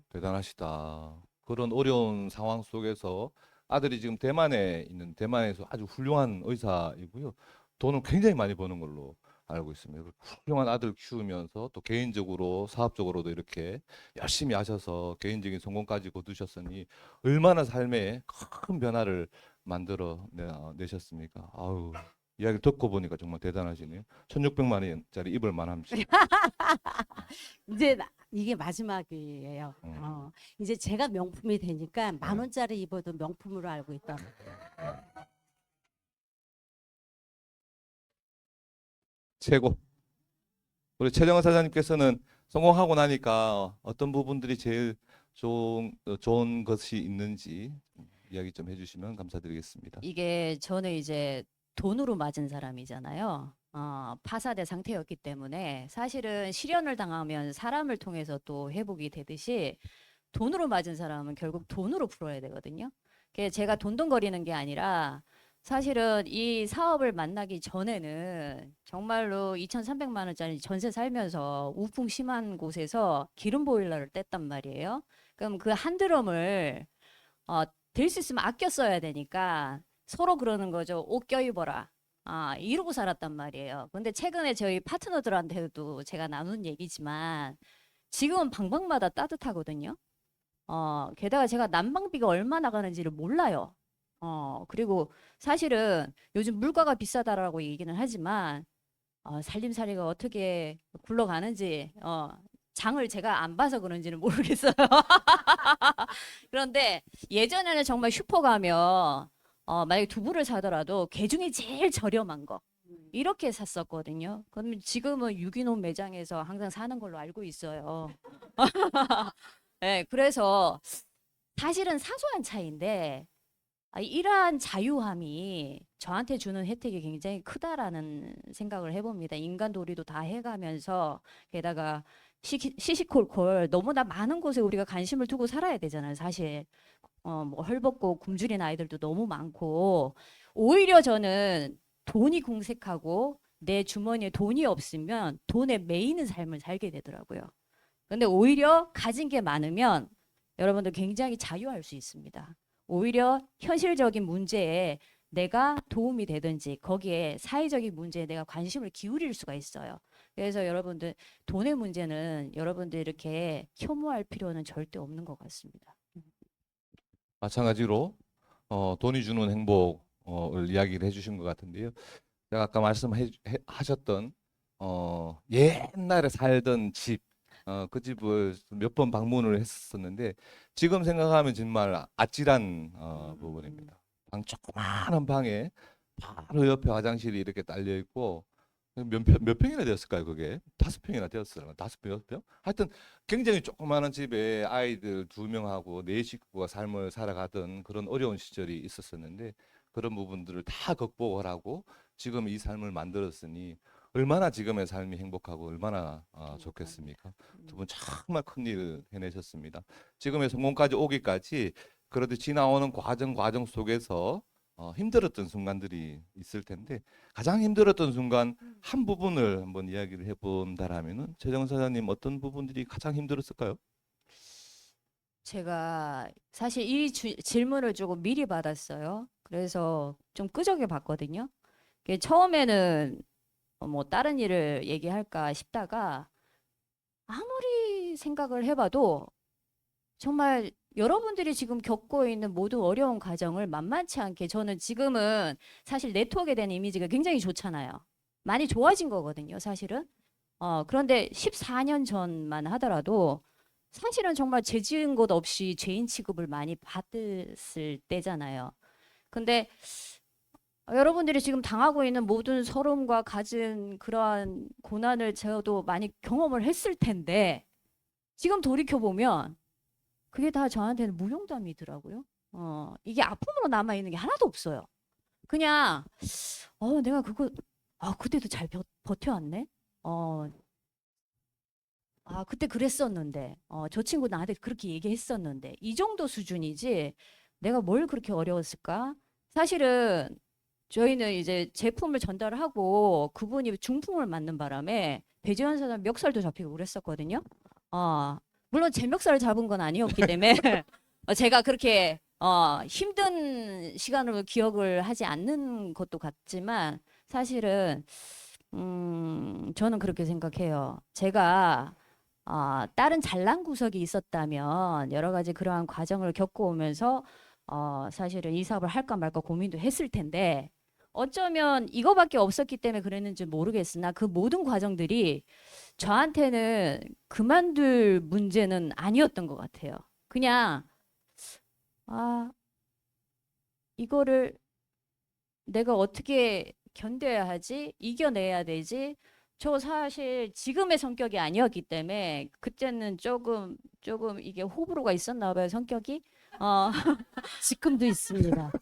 대단하시다. 그런 어려운 상황 속에서 아들이 지금 대만에 있는 대만에서 아주 훌륭한 의사이고요. 돈을 굉장히 많이 버는 걸로 알고 있습니다. 훌륭한 아들 키우면서 또 개인적으로 사업적으로도 이렇게 열심히 하셔서 개인적인 성공까지 거두셨으니 얼마나 삶에 큰 변화를 만들어 내셨습니까? 아우, 이야기 듣고 보니까 정말 대단하시네요. 1,600만 원짜리 입을 만합니다. 이제 이게 마지막이에요. 이제 제가 명품이 되니까 10,000원짜리 입어도 명품으로 알고 있다. 최고. 우리 최정은 사장님께서는 성공하고 나니까 어떤 부분들이 제일 좋은 것이 있는지 이야기 좀 해주시면 감사드리겠습니다. 이게 저는 이제 돈으로 맞은 사람이잖아요. 파사대 상태였기 때문에 사실은 실연을 당하면 사람을 통해서 또 회복이 되듯이 돈으로 맞은 사람은 결국 돈으로 풀어야 되거든요. 제가 돈돈거리는 게 아니라 사실은 이 사업을 만나기 전에는 정말로 2,300만 원짜리 전세 살면서 우풍 심한 곳에서 기름 보일러를 뗐단 말이에요. 그럼 그 한 드럼을 될 수 있으면 아껴 써야 되니까 서로 그러는 거죠. 옷 껴입어라. 이러고 살았단 말이에요. 근데 최근에 저희 파트너들한테도 제가 나눈 얘기지만 지금은 방방마다 따뜻하거든요. 게다가 제가 난방비가 얼마 나가는지를 몰라요. 그리고 사실은 요즘 물가가 비싸다라고 얘기는 하지만 살림살이가 어떻게 굴러가는지 장을 제가 안 봐서 그런지는 모르겠어요. 그런데 예전에는 정말 슈퍼 가면 만약에 두부를 사더라도 개 중에 제일 저렴한 거 이렇게 샀었거든요. 그러면 지금은 유기농 매장에서 항상 사는 걸로 알고 있어요. 네, 그래서 사실은 사소한 차이인데 이러한 자유함이 저한테 주는 혜택이 굉장히 크다라는 생각을 해봅니다. 인간 도리도 다 해가면서 게다가 시시콜콜 너무나 많은 곳에 우리가 관심을 두고 살아야 되잖아요. 사실 뭐 헐벗고 굶주린 아이들도 너무 많고 오히려 저는 돈이 궁색하고 내 주머니에 돈이 없으면 돈에 매이는 삶을 살게 되더라고요. 근데 오히려 가진 게 많으면 여러분들 굉장히 자유할 수 있습니다. 오히려 현실적인 문제에 내가 도움이 되든지 거기에 사회적인 문제에 내가 관심을 기울일 수가 있어요. 그래서 여러분들 돈의 문제는 여러분들 이렇게 혐오할 필요는 절대 없는 것 같습니다. 마찬가지로 돈이 주는 행복을 이야기를 해주신 것 같은데요. 제가 아까 말씀하셨던 옛날에 살던 집, 그 집을 몇 번 방문을 했었는데 지금 생각하면 정말 아찔한 부분입니다. 조그마한 방에 바로 옆에 화장실이 이렇게 딸려 있고 몇 평이나 되었을까요? 그게 5평이나 되었어요. 5평, 6평? 하여튼 굉장히 조그마한 집에 아이들 2명하고 4식구가 삶을 살아가던 그런 어려운 시절이 있었었는데 그런 부분들을 다 극복을 하고 지금 이 삶을 만들었으니 얼마나 지금의 삶이 행복하고 얼마나 좋겠습니까? 두 분 정말 큰일 해내셨습니다. 지금의 성공까지 오기까지 그래도 지나오는 과정 속에서 힘들었던 순간들이 있을 텐데 가장 힘들었던 순간 한 부분을 한번 이야기를 해본다라면은 최정 사장님 어떤 부분들이 가장 힘들었을까요? 제가 사실 이 질문을 조금 미리 받았어요. 그래서 좀 끄적여 봤거든요. 처음에는 뭐 다른 일을 얘기할까 싶다가 아무리 생각을 해봐도 정말 여러분들이 지금 겪고 있는 모든 어려운 과정을 만만치 않게 저는 지금은 사실 네트워크에 대한 이미지가 굉장히 좋잖아요. 많이 좋아진 거거든요, 사실은. 그런데 14년 전만 하더라도 사실은 정말 죄 지은 것 없이 죄인 취급을 많이 받았을 때잖아요. 근데 여러분들이 지금 당하고 있는 모든 서름과 갖은 그러한 고난을 저도 많이 경험을 했을 텐데 지금 돌이켜보면 그게 다 저한테는 무용담이더라고요. 이게 아픔으로 남아있는 게 하나도 없어요. 그냥 내가 그거 그때도 잘 버텨왔네. 그때 그랬었는데 저 친구 나한테 그렇게 얘기했었는데 이 정도 수준이지 내가 뭘 그렇게 어려웠을까? 사실은 저희는 이제 제품을 전달하고 그분이 중품을 맞는 바람에 배지원 사장 멱살도 잡히고 그랬었거든요. 물론 제 멱살을 잡은 건 아니었기 때문에 제가 그렇게 힘든 시간으로 기억을 하지 않는 것도 같지만 사실은 저는 그렇게 생각해요. 제가 다른 잘난 구석이 있었다면 여러 가지 그러한 과정을 겪어오면서 사실은 이 사업을 할까 말까 고민도 했을 텐데 어쩌면 이거밖에 없었기 때문에 그랬는지 모르겠으나 그 모든 과정들이 저한테는 그만둘 문제는 아니었던 것 같아요. 그냥 이거를 내가 어떻게 견뎌야 하지? 이겨내야 되지? 저 사실 지금의 성격이 아니었기 때문에 그때는 조금 이게 호불호가 있었나 봐요, 성격이. 지금도 있습니다.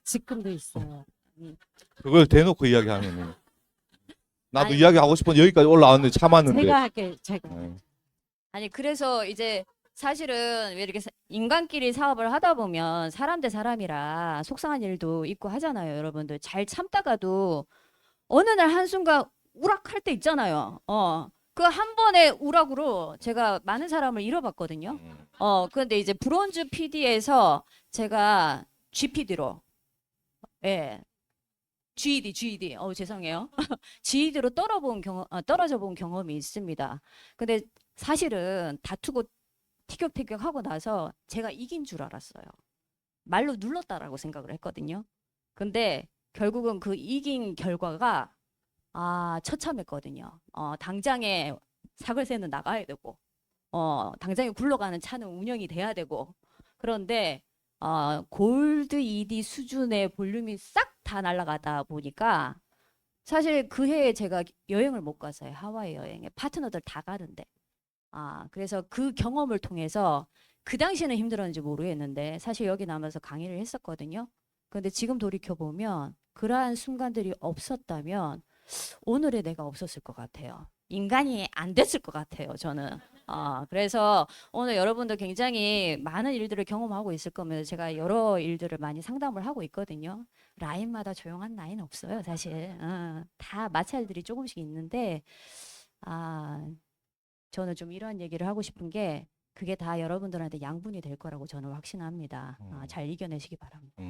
지금도 있어요. 그걸 대놓고 이야기하면은 나도 아니, 이야기하고 싶은데 여기까지 올라왔는데 참았는데. 제가 할게요. 제가. 네. 아니 그래서 이제 사실은 왜 이렇게 인간끼리 사업을 하다 보면 사람 대 사람이라 속상한 일도 있고 하잖아요, 여러분들. 잘 참다가도 어느 날 한순간 우락할 때 있잖아요. 그 한 번의 우락으로 제가 많은 사람을 잃어봤거든요. 그런데 이제 브론즈 PD에서 제가 GPD로, 예, GED, 죄송해요. GED로 떨어져 본 경험이 있습니다. 근데 사실은 다투고 티격태격 하고 나서 제가 이긴 줄 알았어요. 말로 눌렀다라고 생각을 했거든요. 근데 결국은 그 이긴 결과가 처참했거든요. 당장에 사글세는 나가야 되고, 당장에 굴러가는 차는 운영이 돼야 되고, 그런데 골드 ED 수준의 볼륨이 싹 다 날아가다 보니까 사실 그 해에 제가 여행을 못 갔어요. 하와이 여행에 파트너들 다 가는데. 그래서 그 경험을 통해서 그 당시에는 힘들었는지 모르겠는데 사실 여기 남아서 강의를 했었거든요. 근데 지금 돌이켜 보면 그러한 순간들이 없었다면 오늘의 내가 없었을 것 같아요. 인간이 안 됐을 것 같아요, 저는. 그래서 오늘 여러분들 굉장히 많은 일들을 경험하고 있을 거면서 제가 여러 일들을 많이 상담을 하고 있거든요. 라인마다 조용한 라인 없어요, 사실. 다 마찰들이 조금씩 있는데, 저는 좀 이런 얘기를 하고 싶은 게 그게 다 여러분들한테 양분이 될 거라고 저는 확신합니다. 잘 이겨내시기 바랍니다.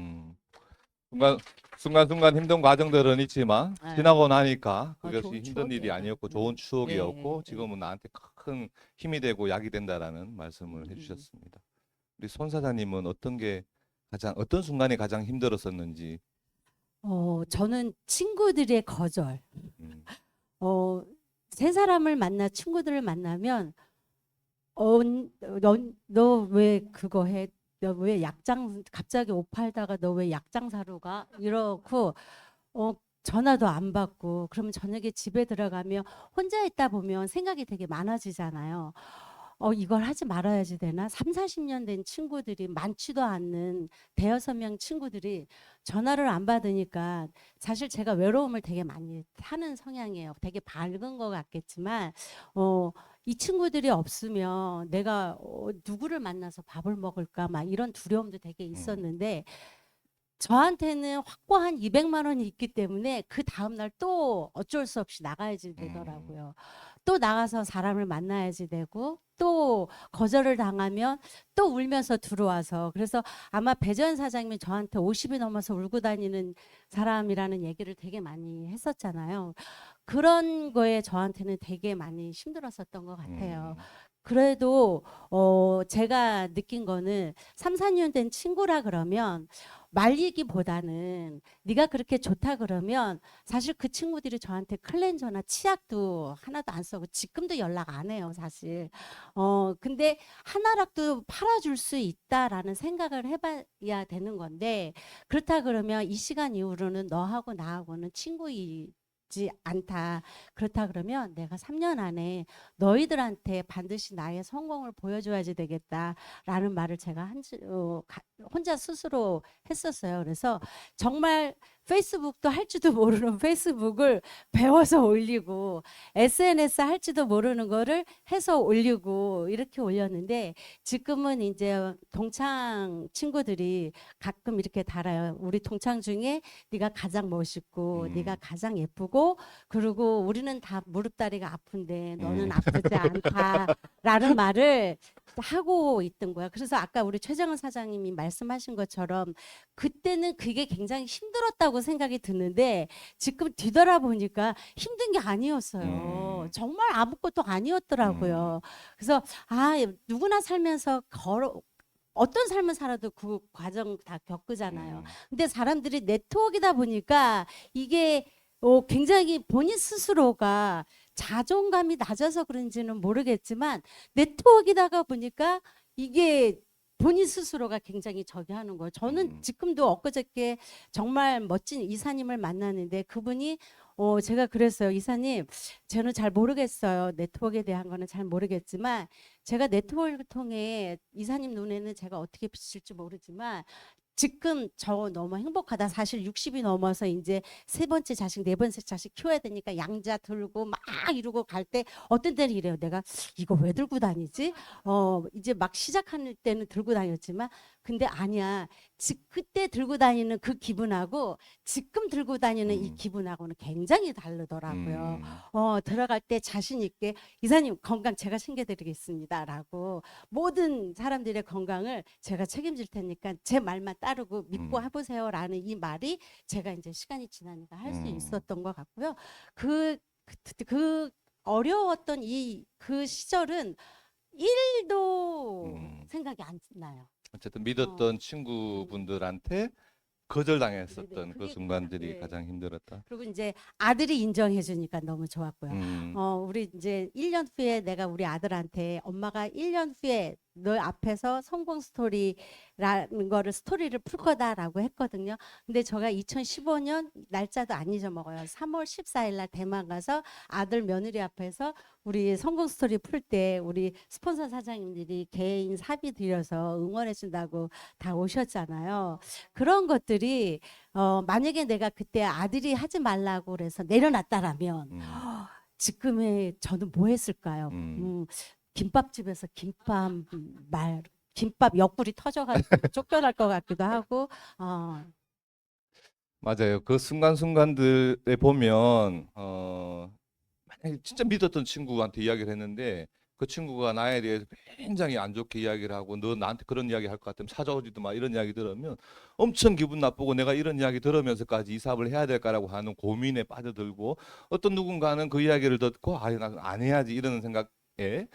순간순간 힘든 과정들은 있지만 네. 지나고 나니까 그것이 좋은 힘든 일이 추억이에요. 아니었고 좋은 추억이었고 네. 지금은 나한테 큰 힘이 되고 약이 된다라는 말씀을 해주셨습니다. 우리 손 사장님은 어떤 순간이 가장 힘들었었는지. 저는 친구들의 거절. 음, 새 사람을 만나 친구들을 만나면 너 왜 그거 해? 너 왜 약장 갑자기 옷 팔다가 너 왜 약장 사러 가? 이러고 전화도 안 받고 그러면 저녁에 집에 들어가면 혼자 있다 보면 생각이 되게 많아지잖아요. 이걸 하지 말아야지 되나? 3, 40년 된 친구들이 많지도 않는 대여섯 명 친구들이 전화를 안 받으니까 사실 제가 외로움을 되게 많이 타는 성향이에요. 되게 밝은 것 같겠지만 이 친구들이 없으면 내가 누구를 만나서 밥을 먹을까 막 이런 두려움도 되게 있었는데 저한테는 확보한 200만 원이 있기 때문에 그 다음날 또 어쩔 수 없이 나가야지 되더라고요. 또 나가서 사람을 만나야지 되고 또 거절을 당하면 또 울면서 들어와서 그래서 아마 배재현 사장님이 저한테 50이 넘어서 울고 다니는 사람이라는 얘기를 되게 많이 했었잖아요. 그런 거에 저한테는 되게 많이 힘들었었던 것 같아요. 그래도 제가 느낀 거는 3, 4년 된 친구라 그러면 말리기보다는 네가 그렇게 좋다 그러면 사실 그 친구들이 저한테 클렌저나 치약도 하나도 안 쓰고 지금도 연락 안 해요, 사실. 근데 하나라도 팔아줄 수 있다라는 생각을 해봐야 되는 건데 그렇다 그러면 이 시간 이후로는 너하고 나하고는 친구이지 않다. 그렇다 그러면 내가 3년 안에 너희들한테 반드시 나의 성공을 보여줘야지 되겠다라는 말을 제가 혼자 스스로 했었어요. 그래서 정말 페이스북도 할지도 모르는 페이스북을 배워서 올리고 SNS 할지도 모르는 거를 해서 올리고 이렇게 올렸는데 지금은 이제 동창 친구들이 가끔 이렇게 달아요. 우리 동창 중에 네가 가장 멋있고 네가 가장 예쁘고 그리고 우리는 다 무릎 다리가 아픈데 너는 아프지 않다라는 말을 하고 있던 거야. 그래서 아까 우리 최정은 사장님이 말씀하신 것처럼 그때는 그게 굉장히 힘들었다고 생각이 드는데 지금 뒤돌아보니까 힘든 게 아니었어요. 정말 아무것도 아니었더라고요. 그래서 누구나 살면서 어떤 삶을 살아도 그 과정 다 겪으잖아요. 근데 사람들이 네트워크이다 보니까 이게 굉장히 본인 스스로가 자존감이 낮아서 그런지는 모르겠지만 네트워크이다가 보니까 이게 본인 스스로가 굉장히 저기 하는 거예요. 저는 지금도 엊그저께 정말 멋진 이사님을 만났는데 그분이 제가 그랬어요. 이사님, 저는 잘 모르겠어요. 네트워크에 대한 거는 잘 모르겠지만 제가 네트워크를 통해 이사님 눈에는 제가 어떻게 비칠지 모르지만 지금 저 너무 행복하다. 사실 60이 넘어서 이제 세 번째 자식, 네 번째 자식 키워야 되니까 양자 들고 막 이러고 갈 때 어떤 때는 이래요. 내가 이거 왜 들고 다니지? 이제 막 시작하는 때는 들고 다녔지만 근데 아니야. 그때 들고 다니는 그 기분하고 지금 들고 다니는 이 기분하고는 굉장히 다르더라고요. 들어갈 때 자신 있게 이사님 건강 제가 챙겨드리겠습니다라고 모든 사람들의 건강을 제가 책임질 테니까 제 말만 따르고 믿고 해보세요라는 이 말이 제가 이제 시간이 지나니까 할 수 있었던 것 같고요. 그 어려웠던 그 시절은 1도 생각이 안 나요. 어쨌든 믿었던 친구분들한테 거절당했었던 네네, 그 그게 순간들이 네. 가장 힘들었다. 그리고 이제 아들이 인정해 주니까 너무 좋았고요. 우리 이제 1년 후에 내가 우리 아들한테 엄마가 1년 후에 너 앞에서 성공 스토리라는 거를 스토리를 풀 거다라고 했거든요. 근데 제가 2015년 날짜도 안 잊어먹어요. 3월 14일 날 대만 가서 아들 며느리 앞에서 우리 성공 스토리 풀 때 우리 스폰서 사장님들이 개인 사비 들여서 응원해 준다고 다 오셨잖아요. 그런 것들이 만약에 내가 그때 아들이 하지 말라고 그래서 내려놨다라면 지금의 저는 뭐 했을까요? 김밥집에서 김밥 옆구리 터져가지고 쫓겨날 것 같기도 하고 맞아요. 그 순간순간들에 보면 만약에 진짜 믿었던 친구한테 이야기를 했는데 그 친구가 나에 대해서 굉장히 안 좋게 이야기를 하고 너 나한테 그런 이야기 할 것 같으면 찾아오지도 마 이런 이야기 들으면 엄청 기분 나쁘고 내가 이런 이야기 들으면서까지 이 사업을 해야 될까라고 하는 고민에 빠져들고 어떤 누군가는 그 이야기를 듣고 아, 난안 해야지 이러는 생각에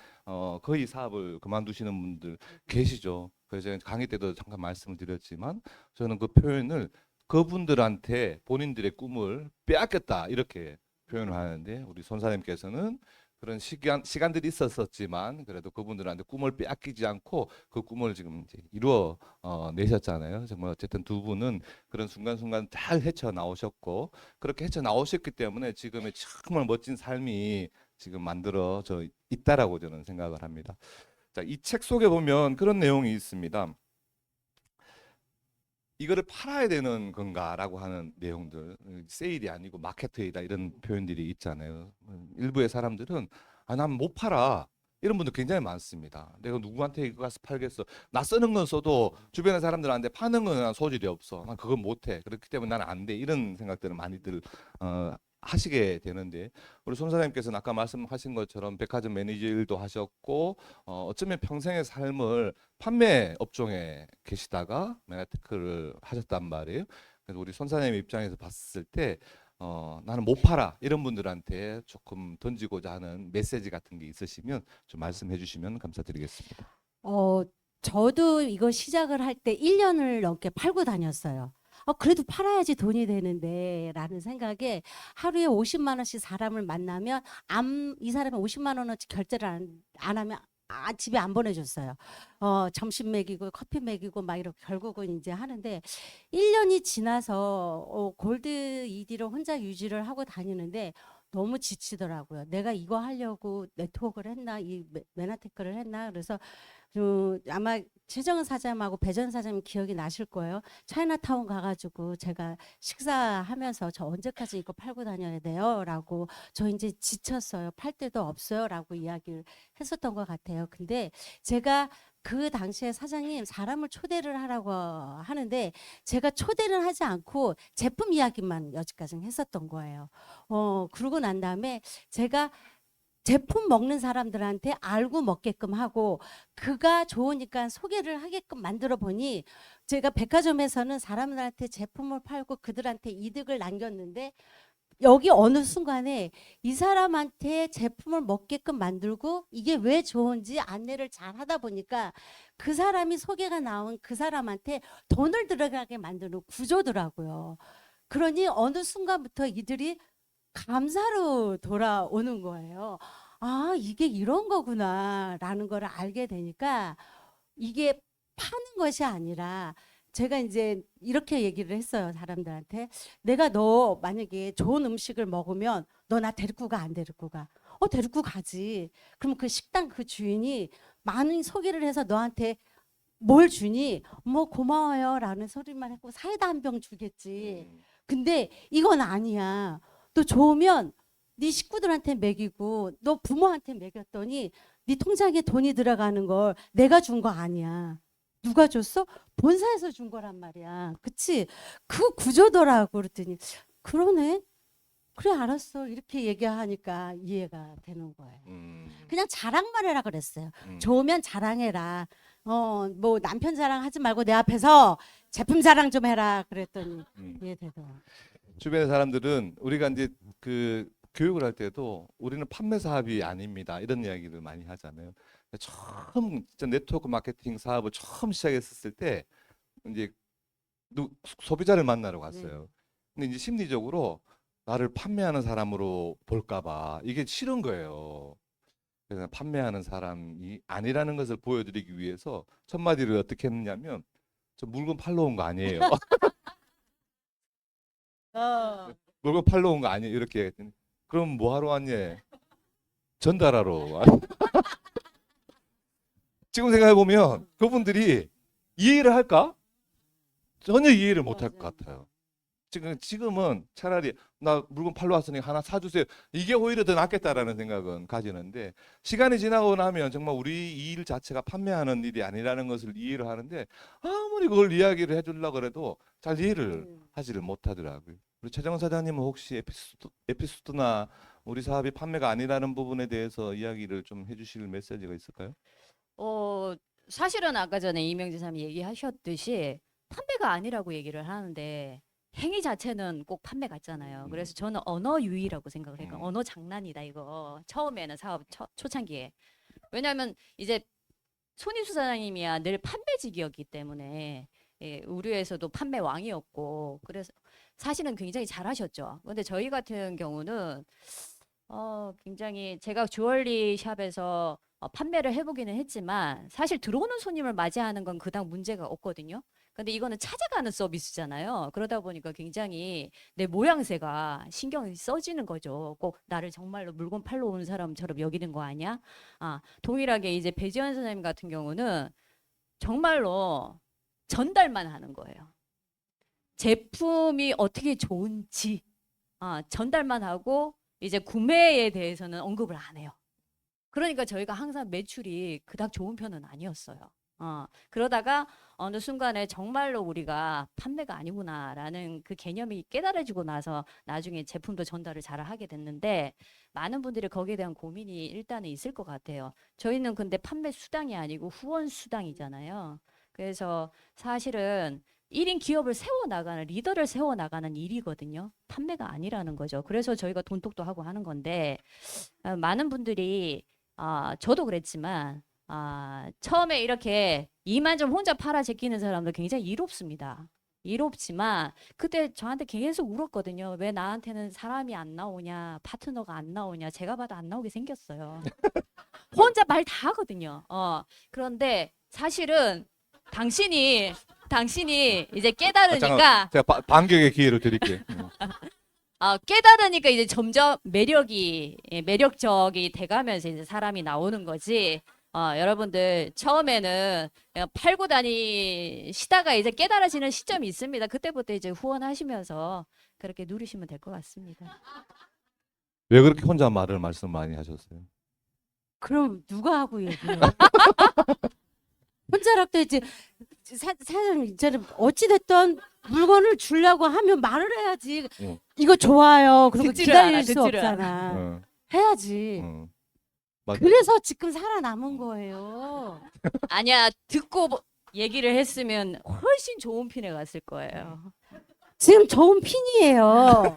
거의 사업을 그만두시는 분들 계시죠. 그래서 제가 강의 때도 잠깐 말씀을 드렸지만 저는 그 표현을 그분들한테 본인들의 꿈을 빼앗겼다 이렇게 표현을 하는데 우리 손사님께서는 그런 시간들이 있었었지만 그래도 그분들한테 꿈을 빼앗기지 않고 그 꿈을 지금 이제 이루어 내셨잖아요. 정말 어쨌든 두 분은 그런 순간순간 잘 헤쳐 나오셨고 그렇게 헤쳐 나오셨기 때문에 지금의 정말 멋진 삶이 지금 만들어져 있다라고 저는 생각을 합니다. 자, 이 책 속에 보면 그런 내용이 있습니다. 이거를 팔아야 되는 건가라고 하는 내용들, 세일이 아니고 마케트이다 이런 표현들이 있잖아요. 일부의 사람들은 아, 난 못 팔아. 이런 분들 굉장히 많습니다. 내가 누구한테 이거 가서 팔겠어. 나 쓰는 건 써도 주변의 사람들한테 파는 건 소질이 없어. 난 그건 못해. 그렇기 때문에 나는 안 돼. 이런 생각들을 많이들 하시게 되는데 우리 손 사장님께서는 아까 말씀하신 것처럼 백화점 매니저 일도 하셨고 어쩌면 평생의 삶을 판매 업종에 계시다가 메가테크를 하셨단 말이에요. 그래서 우리 손 사장님 입장에서 봤을 때 나는 못 팔아 이런 분들한테 조금 던지고자 하는 메시지 같은 게 있으시면 좀 말씀해 주시면 감사드리겠습니다. 저도 이거 시작을 할 때 1년을 넘게 팔고 다녔어요. 그래도 팔아야지 돈이 되는데 라는 생각에 하루에 50만 원씩 사람을 만나면 이 사람이 50만 원어치 결제를 안 하면 집에 안 보내줬어요. 점심 먹이고 커피 먹이고 막 이렇게 결국은 이제 하는데 1년이 지나서 골드 ED를 혼자 유지를 하고 다니는데 너무 지치더라고요. 내가 이거 하려고 네트워크를 했나, 이 메나테크를 했나. 그래서 아마 최정은 사장하고 배전 사장님 기억이 나실 거예요. 차이나타운 가가지고 제가 식사하면서 저 언제까지 이거 팔고 다녀야 돼요? 라고 저 이제 지쳤어요. 팔 데도 없어요. 라고 이야기를 했었던 것 같아요. 근데 제가 그 당시에 사장님 사람을 초대를 하라고 하는데 제가 초대를 하지 않고 제품 이야기만 여지까지 했었던 거예요. 그러고 난 다음에 제가 제품 먹는 사람들한테 알고 먹게끔 하고 그가 좋으니까 소개를 하게끔 만들어 보니 제가 백화점에서는 사람들한테 제품을 팔고 그들한테 이득을 남겼는데 여기 어느 순간에 이 사람한테 제품을 먹게끔 만들고 이게 왜 좋은지 안내를 잘 하다 보니까 그 사람이 소개가 나온 그 사람한테 돈을 들어가게 만드는 구조더라고요. 그러니 어느 순간부터 이들이 감사로 돌아오는 거예요. 아, 이게 이런 거구나라는 걸 알게 되니까 이게 파는 것이 아니라 제가 이제 이렇게 얘기를 했어요. 사람들한테. 내가 너 만약에 좋은 음식을 먹으면 너 나 데리고 가, 안 데리고 가? 데리고 가지. 그럼 그 식당 그 주인이 많은 소개를 해서 너한테 뭘 주니? 뭐 고마워요 라는 소리만 했고 사이다 한 병 주겠지. 근데 이건 아니야. 또 좋으면 네 식구들한테 먹이고 너 부모한테 먹였더니 네 통장에 돈이 들어가는 걸 내가 준 거 아니야. 누가 줬어? 본사에서 준 거란 말이야. 그치? 그 구조더라고. 그랬더니 그러네. 그래 알았어. 이렇게 얘기하니까 이해가 되는 거예요. 그냥 자랑만 해라 그랬어요. 좋으면 자랑해라. 뭐 남편 자랑하지 말고 내 앞에서 제품 자랑 좀 해라 그랬더니 이해되더라고요. 주변의 사람들은 우리가 이제 그 교육을 할 때도 우리는 판매 사업이 아닙니다. 이런 이야기를 많이 하잖아요. 처음 진짜 네트워크 마케팅 사업을 처음 시작했을 때 이제 소비자를 만나러 갔어요. 근데 이제 심리적으로 나를 판매하는 사람으로 볼까봐 이게 싫은 거예요. 그래서 판매하는 사람이 아니라는 것을 보여드리기 위해서 첫 마디를 어떻게 했냐면 저 물건 팔러 온 거 아니에요. 물건 팔러 온 거 아니에요. 이렇게 했더니 그럼 뭐 하러 왔니? 전달하러 왔. 지금 생각해 보면 그분들이 이해를 할까? 전혀 이해를 못 할 것 같아요. 지금은 차라리 나 물건 팔러 왔으니 하나 사주세요. 이게 오히려 더 낫겠다라는 생각은 가지는데 시간이 지나고 나면 정말 우리 이 일 자체가 판매하는 일이 아니라는 것을 이해를 하는데 아무리 그걸 이야기를 해주려고 해도 잘 이해를 하지를 못하더라고요. 우리 최정 사장님은 혹시 에피소드나 우리 사업이 판매가 아니라는 부분에 대해서 이야기를 좀 해주실 메시지가 있을까요? 어, 사실은 아까 전에 이명재 사님이 얘기하셨듯이 판매가 아니라고 얘기를 하는데 행위 자체는 꼭 판매 같잖아요. 그래서 저는 언어 유희라고 생각을 해요. 음. 언어 장난이다 이거. 처음에는 사업 초창기에. 왜냐하면 이제 손희수 사장님이야 늘 판매직이었기 때문에 예, 우리에서도 판매 왕이었고 그래서 사실은 굉장히 잘하셨죠. 근데 저희 같은 경우는 굉장히 제가 주얼리 샵에서 판매를 해보기는 했지만 사실 들어오는 손님을 맞이하는 건 그닥 문제가 없거든요. 근데 이거는 찾아가는 서비스잖아요. 그러다 보니까 굉장히 내 모양새가 신경이 써지는 거죠. 꼭 나를 정말로 물건 팔러 오는 사람처럼 여기는 거 아니야? 아, 동일하게 이제 배지원 선생님 같은 경우는 정말로 전달만 하는 거예요. 제품이 어떻게 좋은지 전달만 하고 이제 구매에 대해서는 언급을 안 해요. 그러니까 저희가 항상 매출이 그닥 좋은 편은 아니었어요. 그러다가 어느 순간에 정말로 우리가 판매가 아니구나라는 그 개념이 깨달아지고 나서 나중에 제품도 전달을 잘 하게 됐는데 많은 분들이 거기에 대한 고민이 일단은 있을 것 같아요. 저희는 근데 판매 수당이 아니고 후원 수당이잖아요. 그래서 사실은 1인 기업을 세워나가는 리더를 세워나가는 일이거든요. 판매가 아니라는 거죠. 그래서 저희가 돈독도 하고 하는 건데 많은 분들이 저도 그랬지만 처음에 이렇게 이만 좀 혼자 팔아 제끼는 사람도 굉장히 이롭습니다. 이롭지만 그때 저한테 계속 울었거든요. 왜 나한테는 사람이 안 나오냐, 파트너가 안 나오냐. 제가 봐도 안 나오게 생겼어요. 혼자 말 다 하거든요. 그런데 사실은 당신이 이제 깨달으니까 제가 반격의 기회를 드릴게요. 깨달으니까 이제 점점 매력적이 돼가면서 이제 사람이 나오는 거지. 여러분들 처음에는 그냥 팔고 다니시다가 이제 깨달아지는 시점이 있습니다. 그때부터 이제 후원하시면서 그렇게 누리시면 될 것 같습니다. 왜 그렇게 혼자 말씀 많이 하셨어요? 그럼 누가 하고 얘기해요? 혼자락도 이제 사장님 이제는 어찌 됐던 물건을 주려고 하면 말을 해야지. 응. 이거 좋아요. 그리고 듣지를 않아, 기다릴 수 듣지를 없잖아. 어, 해야지. 맞아. 그래서 지금 살아남은 거예요. 아니야, 듣고 얘기를 했으면 훨씬 좋은 핀에 갔을 거예요. 지금 좋은 핀이에요.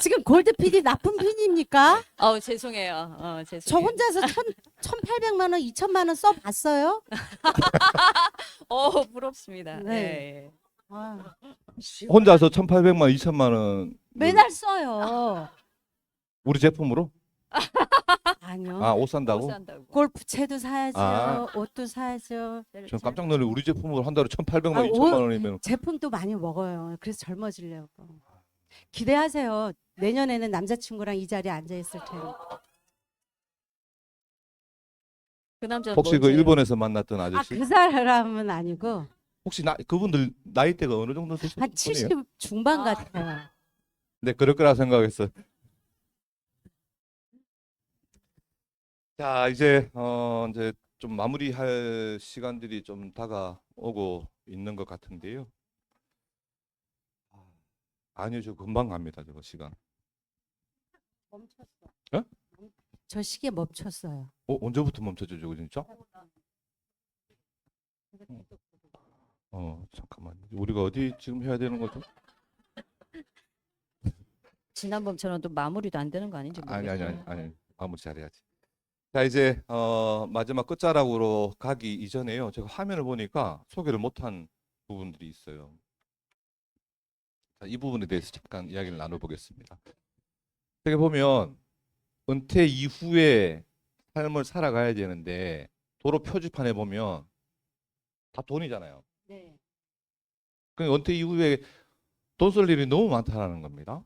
지금 골드 PD 나쁜 핀입니까? 죄송해요. 저 죄송해요. 혼자서 1,800만 원, 2천만 원 써봤어요? 부럽습니다. 네. 예. 아, 혼자서 1,800만, 2천만 원 매달 써요. 우리 제품으로? 아니요. 옷 못 산다고? 산다고. 골프채도 사야죠. 아. 옷도 사야죠. 전 깜짝 놀래. 우리 제품으로 한 달에 1,800만, 아, 2천만 원이면 제품도 많이 먹어요. 그래서 젊어지려고. 기대하세요. 내년에는 남자친구랑 이 자리에 앉아 있을 테니. 그 남자 혹시 그 뭔지 일본에서 만났던 아저씨? 그 사람은 아니고 혹시 그분들 나이대가 어느 정도 되시는 한 분이에요? 70 중반 같아요. 네, 그럴 거라 생각했어요. 자, 이제 좀 마무리할 시간들이 좀 다가오고 있는 것 같은데요. 아니요, 저 금방 갑니다, 저거 시간. 멈췄어. 예? 저 시계 멈췄어요. 언제부터 멈췄죠, 저거 진짜? 잠깐만. 우리가 어디 지금 해야 되는 거죠? 지난번처럼 또 마무리도 안 되는 거 아닌지 아니, 모르겠어요. 아니. 마무리 잘해야지. 자, 이제 마지막 끝자락으로 가기 이전에요. 제가 화면을 보니까 소개를 못한 부분들이 있어요. 자, 이 부분에 대해서 잠깐 이야기를 나눠보겠습니다. 여기 보면 은퇴 이후에 삶을 살아가야 되는데 도로 표지판에 보면 다 돈이잖아요. 네. 그 은퇴 이후에 돈 쓸 일이 너무 많다는 겁니다.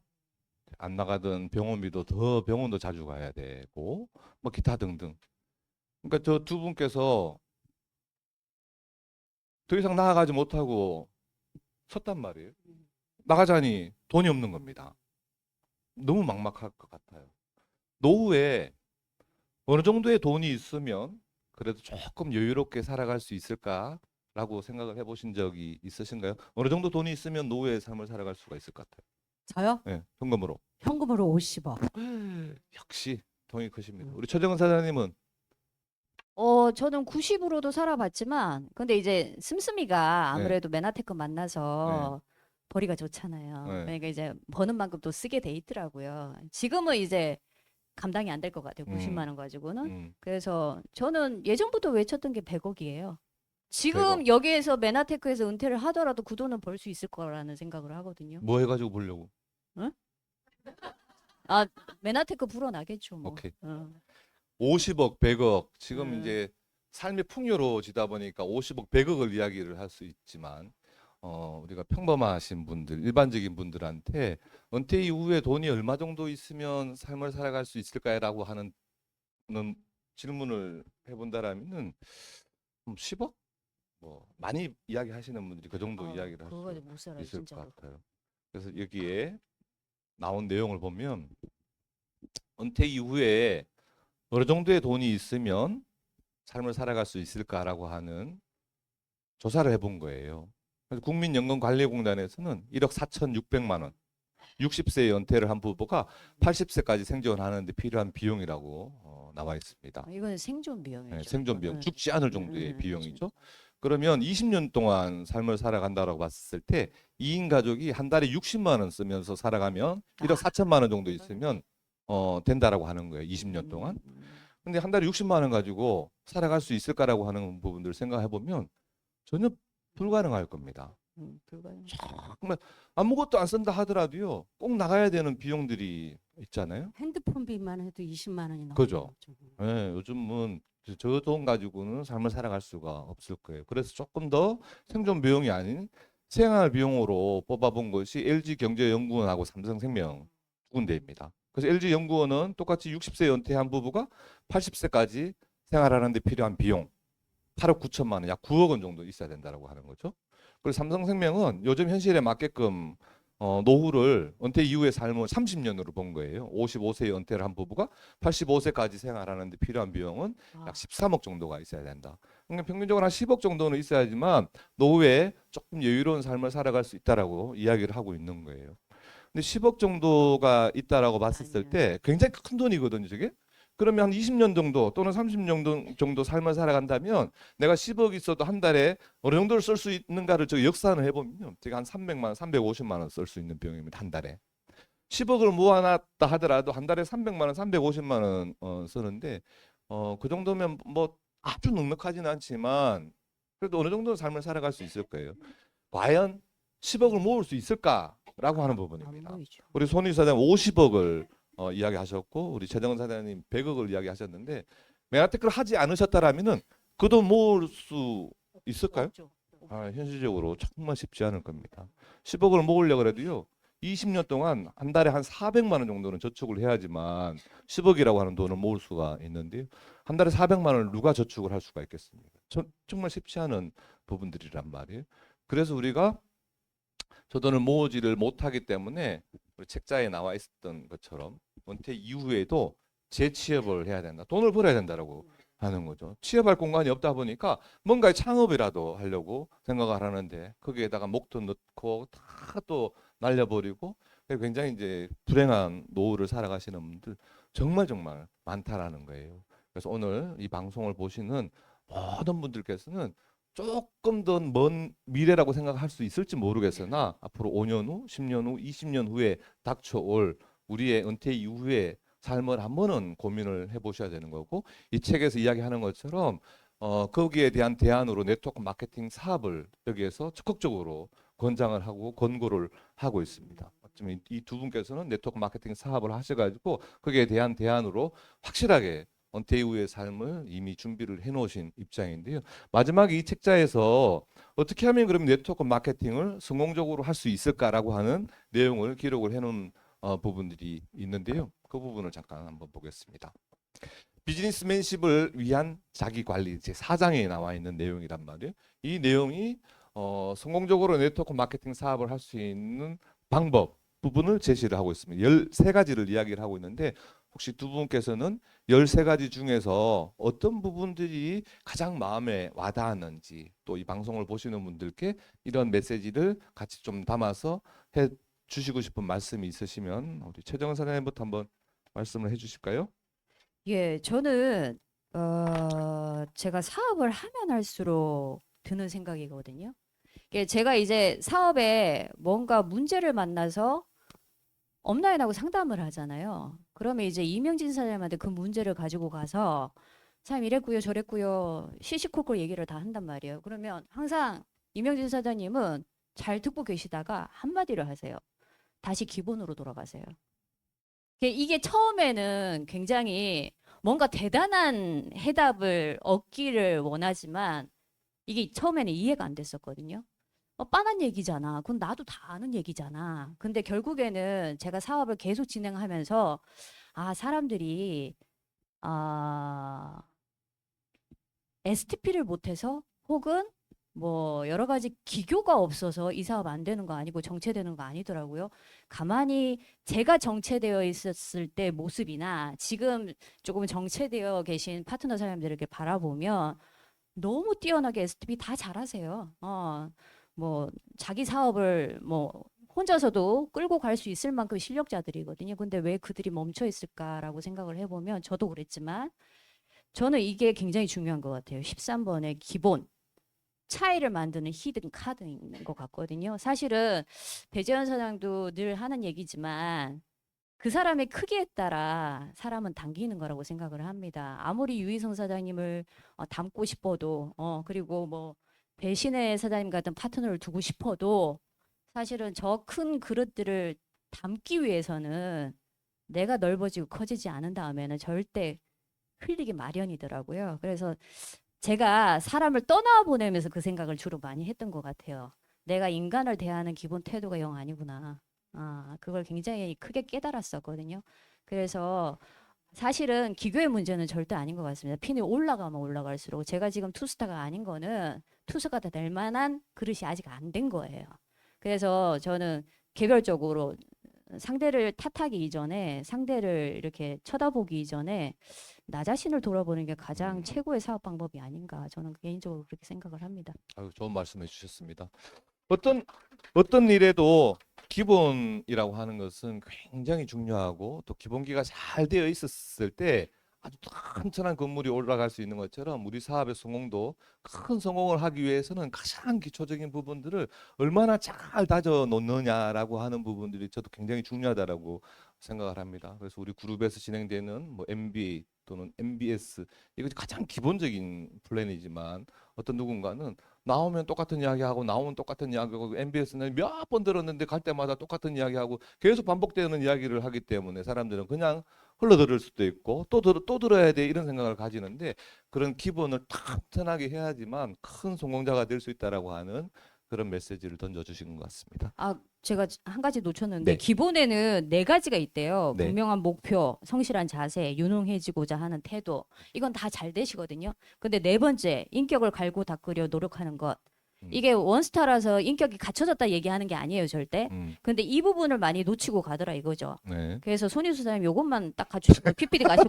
안 나가던 병원비도 더 병원도 자주 가야 되고 뭐 기타 등등. 그러니까 저 두 분께서 더 이상 나아가지 못하고 섰단 말이에요. 나가자니 돈이 없는 겁니다. 너무 막막할 것 같아요. 노후에 어느 정도의 돈이 있으면 그래도 조금 여유롭게 살아갈 수 있을까라는 라고 생각을 해보신 적이 있으신가요? 어느 정도 돈이 있으면 노후의 삶을 살아갈 수가 있을 것 같아요. 저요? 네, 현금으로. 현금으로 50억. 역시 돈이 크십니다. 음. 우리 최정은 사장님은 저는 90으로도 살아봤지만, 근데 이제 씀씀이가 네. 아무래도 맨하테크 만나서 벌이가 좋잖아요. 네. 그러니까 이제 버는 만큼 또 쓰게 돼 있더라고요. 지금은 이제 감당이 안 될 것 같아요. 90만 원 가지고는. 그래서 저는 예전부터 외쳤던 게 100억이에요. 지금 100억. 여기에서 맨하테크에서 은퇴를 하더라도 그 돈은 벌 수 있을 거라는 생각을 하거든요. 뭐 해가지고 보려고? 아, 맨하테크 불어나겠죠, 뭐. 오케이. 50억, 100억. 지금 이제 삶이 풍요로워지다 보니까 50억, 100억을 이야기를 할 수 있지만 우리가 평범하신 분들, 일반적인 분들한테 은퇴 이후에 돈이 얼마 정도 있으면 삶을 살아갈 수 있을까라고 하는 질문을 해본다라면은 10억? 뭐 많이 이야기하시는 분들이 그 정도 이야기를 할 그거 수 가지고 못 살아요, 있을 진짜로. 것 같아요. 그래서 여기에 나온 내용을 보면 은퇴 이후에 어느 정도의 돈이 있으면 삶을 살아갈 수 있을까라고 하는 조사를 해본 거예요. 그래서 국민연금관리공단에서는 1억 4,600만 원, 60세에 은퇴를 한 부부가 80세까지 생존하는 데 필요한 비용이라고 나와 있습니다. 이거는 생존 비용이죠. 네, 생존 비용, 죽지 않을 정도의 네, 비용이죠. 그러면 20년 동안 삶을 살아간다라고 봤을 때 2인 가족이 한 달에 60만 원 쓰면서 살아가면 1억 4천만 원 정도 있으면 된다라고 하는 거예요. 20년 동안. 근데 한 달에 60만 원 가지고 살아갈 수 있을까라고 하는 부분들을 생각해 보면 전혀 불가능할 겁니다. 불가능. 정말 아무것도 안 쓴다 하더라도요. 꼭 나가야 되는 비용들이 있잖아요. 핸드폰비만 해도 20만 원이 넘어요. 그죠. 네, 요즘은 저 돈 가지고는 삶을 살아갈 수가 없을 거예요. 그래서 조금 더 생존 비용이 아닌 생활 비용으로 뽑아본 것이 LG경제연구원하고 삼성생명 두 군데입니다. 그래서 LG연구원은 똑같이 60세 은퇴한 부부가 80세까지 생활하는 데 필요한 비용 8억 9천만 원, 약 9억 원 정도 있어야 된다고 하는 거죠. 그리고 삼성생명은 요즘 현실에 맞게끔 노후를 은퇴 이후의 삶을 30년으로 본 거예요. 55세에 은퇴를 한 부부가 85세까지 생활하는 데 필요한 비용은 약 13억 정도가 있어야 된다. 그러니까 평균적으로 한 10억 정도는 있어야지만 노후에 조금 여유로운 삶을 살아갈 수 있다라고 이야기를 하고 있는 거예요. 근데 10억 정도가 있다라고 봤을 때 굉장히 큰 돈이거든요, 저게. 그러면 한 20년 정도 또는 30년 정도 삶을 살아간다면 내가 10억 있어도 한 달에 어느 정도를 쓸 수 있는가를 저 역산을 해보면 제가 한 300만 원, 350만 원 쓸 수 있는 비용입니다. 한 달에. 10억을 모아놨다 하더라도 한 달에 300만 원, 350만 원 쓰는데 그 정도면 뭐 아주 넉넉하지는 않지만 그래도 어느 정도 삶을 살아갈 수 있을 거예요. 과연 10억을 모을 수 있을까라고 하는 안 부분입니다. 보이죠. 우리 손희 사장 50억을 이야기하셨고 우리 최정은 사장님 100억을 이야기하셨는데 메가테크를 하지 않으셨다라면은 그 돈 모을 수 있을까요? 없죠. 현실적으로 정말 쉽지 않을 겁니다. 10억을 모으려고 해도요. 20년 동안 한 달에 한 400만 원 정도는 저축을 해야지만 10억이라고 하는 돈을 모을 수가 있는데요. 한 달에 400만 원을 누가 저축을 할 수가 있겠습니까? 정말 쉽지 않은 부분들이란 말이에요. 그래서 우리가 저 돈을 모으지를 못하기 때문에 우리 책자에 나와 있었던 것처럼 은퇴 이후에도 재취업을 해야 된다. 돈을 벌어야 된다라고 하는 거죠. 취업할 공간이 없다 보니까 뭔가 창업이라도 하려고 생각을 하는데 거기에다가 목돈 넣고 다 또 날려버리고 굉장히 이제 불행한 노후를 살아가시는 분들 정말 많다라는 거예요. 그래서 오늘 이 방송을 보시는 모든 분들께서는 조금 더 먼 미래라고 생각할 수 있을지 모르겠으나 앞으로 5년 후, 10년 후, 20년 후에 닥쳐올 우리의 은퇴 이후의 삶을 한 번은 고민을 해보셔야 되는 거고 이 책에서 이야기하는 것처럼 거기에 대한 대안으로 네트워크 마케팅 사업을 여기에서 적극적으로 권장을 하고 권고를 하고 있습니다. 어쩌면 이 두 분께서는 네트워크 마케팅 사업을 하셔가지고 거기에 대한 대안으로 확실하게 은퇴 이후의 삶을 이미 준비를 해놓으신 입장인데요. 마지막에 이 책자에서 어떻게 하면 그럼 네트워크 마케팅을 성공적으로 할 수 있을까라고 하는 내용을 기록을 해놓은 부분들이 있는데요. 그 부분을 잠깐 한번 보겠습니다. 비즈니스맨십을 위한 자기관리 제 4장에 나와 있는 내용이란 말이에요. 이 내용이 성공적으로 네트워크 마케팅 사업을 할 수 있는 방법 부분을 제시를 하고 있습니다. 13가지를 이야기를 하고 있는데 혹시 두 분께서는 13가지 중에서 어떤 부분들이 가장 마음에 와닿았는지, 또 이 방송을 보시는 분들께 이런 메시지를 같이 좀 담아서 해 주시고 싶은 말씀이 있으시면 우리 최정은 사장님부터 한번 말씀을 해 주실까요? 예, 저는 제가 사업을 하면 할수록 드는 생각이거든요. 제가 이제 사업에 뭔가 문제를 만나서 업라인하고 상담을 하잖아요. 그러면 이제 이명진 사장님한테 그 문제를 가지고 가서 참 이랬고요 저랬고요 시시콜콜 얘기를 다 한단 말이에요. 그러면 항상 이명진 사장님은 잘 듣고 계시다가 한마디를 하세요. 다시 기본으로 돌아가세요. 이게 처음에는 굉장히 뭔가 대단한 해답을 얻기를 원하지만 이게 처음에는 이해가 안 됐었거든요. 뻔한 얘기잖아. 그건 나도 다 아는 얘기잖아. 근데 결국에는 제가 사업을 계속 진행하면서 사람들이 아, STP를 못해서 혹은 뭐 여러 가지 기교가 없어서 이 사업 안 되는 거 아니고 정체되는 거 아니더라고요. 가만히 제가 정체되어 있었을 때 모습이나 지금 조금 정체되어 계신 파트너 사람들을 이렇게 바라보면 너무 뛰어나게 STP 다 잘하세요. 뭐 자기 사업을 뭐 혼자서도 끌고 갈 수 있을 만큼 실력자들이거든요. 근데 왜 그들이 멈춰 있을까라고 생각을 해보면 저도 그랬지만 저는 이게 굉장히 중요한 것 같아요. 13번의 기본 차이를 만드는 히든 카드인 것 같거든요. 사실은 배재현 사장도 늘 하는 얘기지만 그 사람의 크기에 따라 사람은 당기는 거라고 생각을 합니다. 아무리 유희성 사장님을 닮고 싶어도 그리고 뭐 배신의 사장님 같은 파트너를 두고 싶어도 사실은 저 큰 그릇들을 담기 위해서는 내가 넓어지고 커지지 않은 다음에는 절대 흘리기 마련이더라고요. 그래서 제가 사람을 떠나보내면서 그 생각을 주로 많이 했던 것 같아요. 내가 인간을 대하는 기본 태도가 영 아니구나. 그걸 굉장히 크게 깨달았었거든요. 그래서 사실은 기교의 문제는 절대 아닌 것 같습니다. 핀이 올라가면 올라갈수록 제가 지금 투스타가 아닌 거는 투수가 될 만한 그릇이 아직 안 된 거예요. 그래서 저는 개별적으로 상대를 탓하기 이전에 상대를 이렇게 쳐다보기 이전에 나 자신을 돌아보는 게 가장 최고의 사업 방법이 아닌가 저는 개인적으로 그렇게 생각을 합니다. 아유, 좋은 말씀해 주셨습니다. 어떤 일에도 기본이라고 하는 것은 굉장히 중요하고, 또 기본기가 잘 되어 있었을 때 아주 튼튼한 건물이 올라갈 수 있는 것처럼 우리 사업의 성공도, 큰 성공을 하기 위해서는 가장 기초적인 부분들을 얼마나 잘 다져 놓느냐라고 하는 부분들이 저도 굉장히 중요하다라고 생각을 합니다. 그래서 우리 그룹에서 진행되는 뭐 MBA 또는 MBS, 이거 가장 기본적인 플랜이지만 어떤 누군가는 나오면 똑같은 이야기하고 나오면 똑같은 이야기하고, MBS는 몇 번 들었는데 갈 때마다 똑같은 이야기하고 계속 반복되는 이야기를 하기 때문에 사람들은 그냥 흘러들을 수도 있고 또 들어야 돼 이런 생각을 가지는데, 그런 기본을 튼튼하게 해야지만 큰 성공자가 될 수 있다라고 하는 그런 메시지를 던져주신 것 같습니다. 제가 한 가지 놓쳤는데 네. 기본에는 네 가지가 있대요. 네. 분명한 목표, 성실한 자세, 유능해지고자 하는 태도. 이건 다 잘 되시거든요. 근데 네 번째, 인격을 갈고 닦으려 노력하는 것. 이게 원스타라서 인격이 갖춰졌다 얘기하는 게 아니에요, 절대. 근데 이 부분을 많이 놓치고 가더라 이거죠. 네. 그래서 손희수 사장님 요것만 딱 갖추시고 PPD 가시고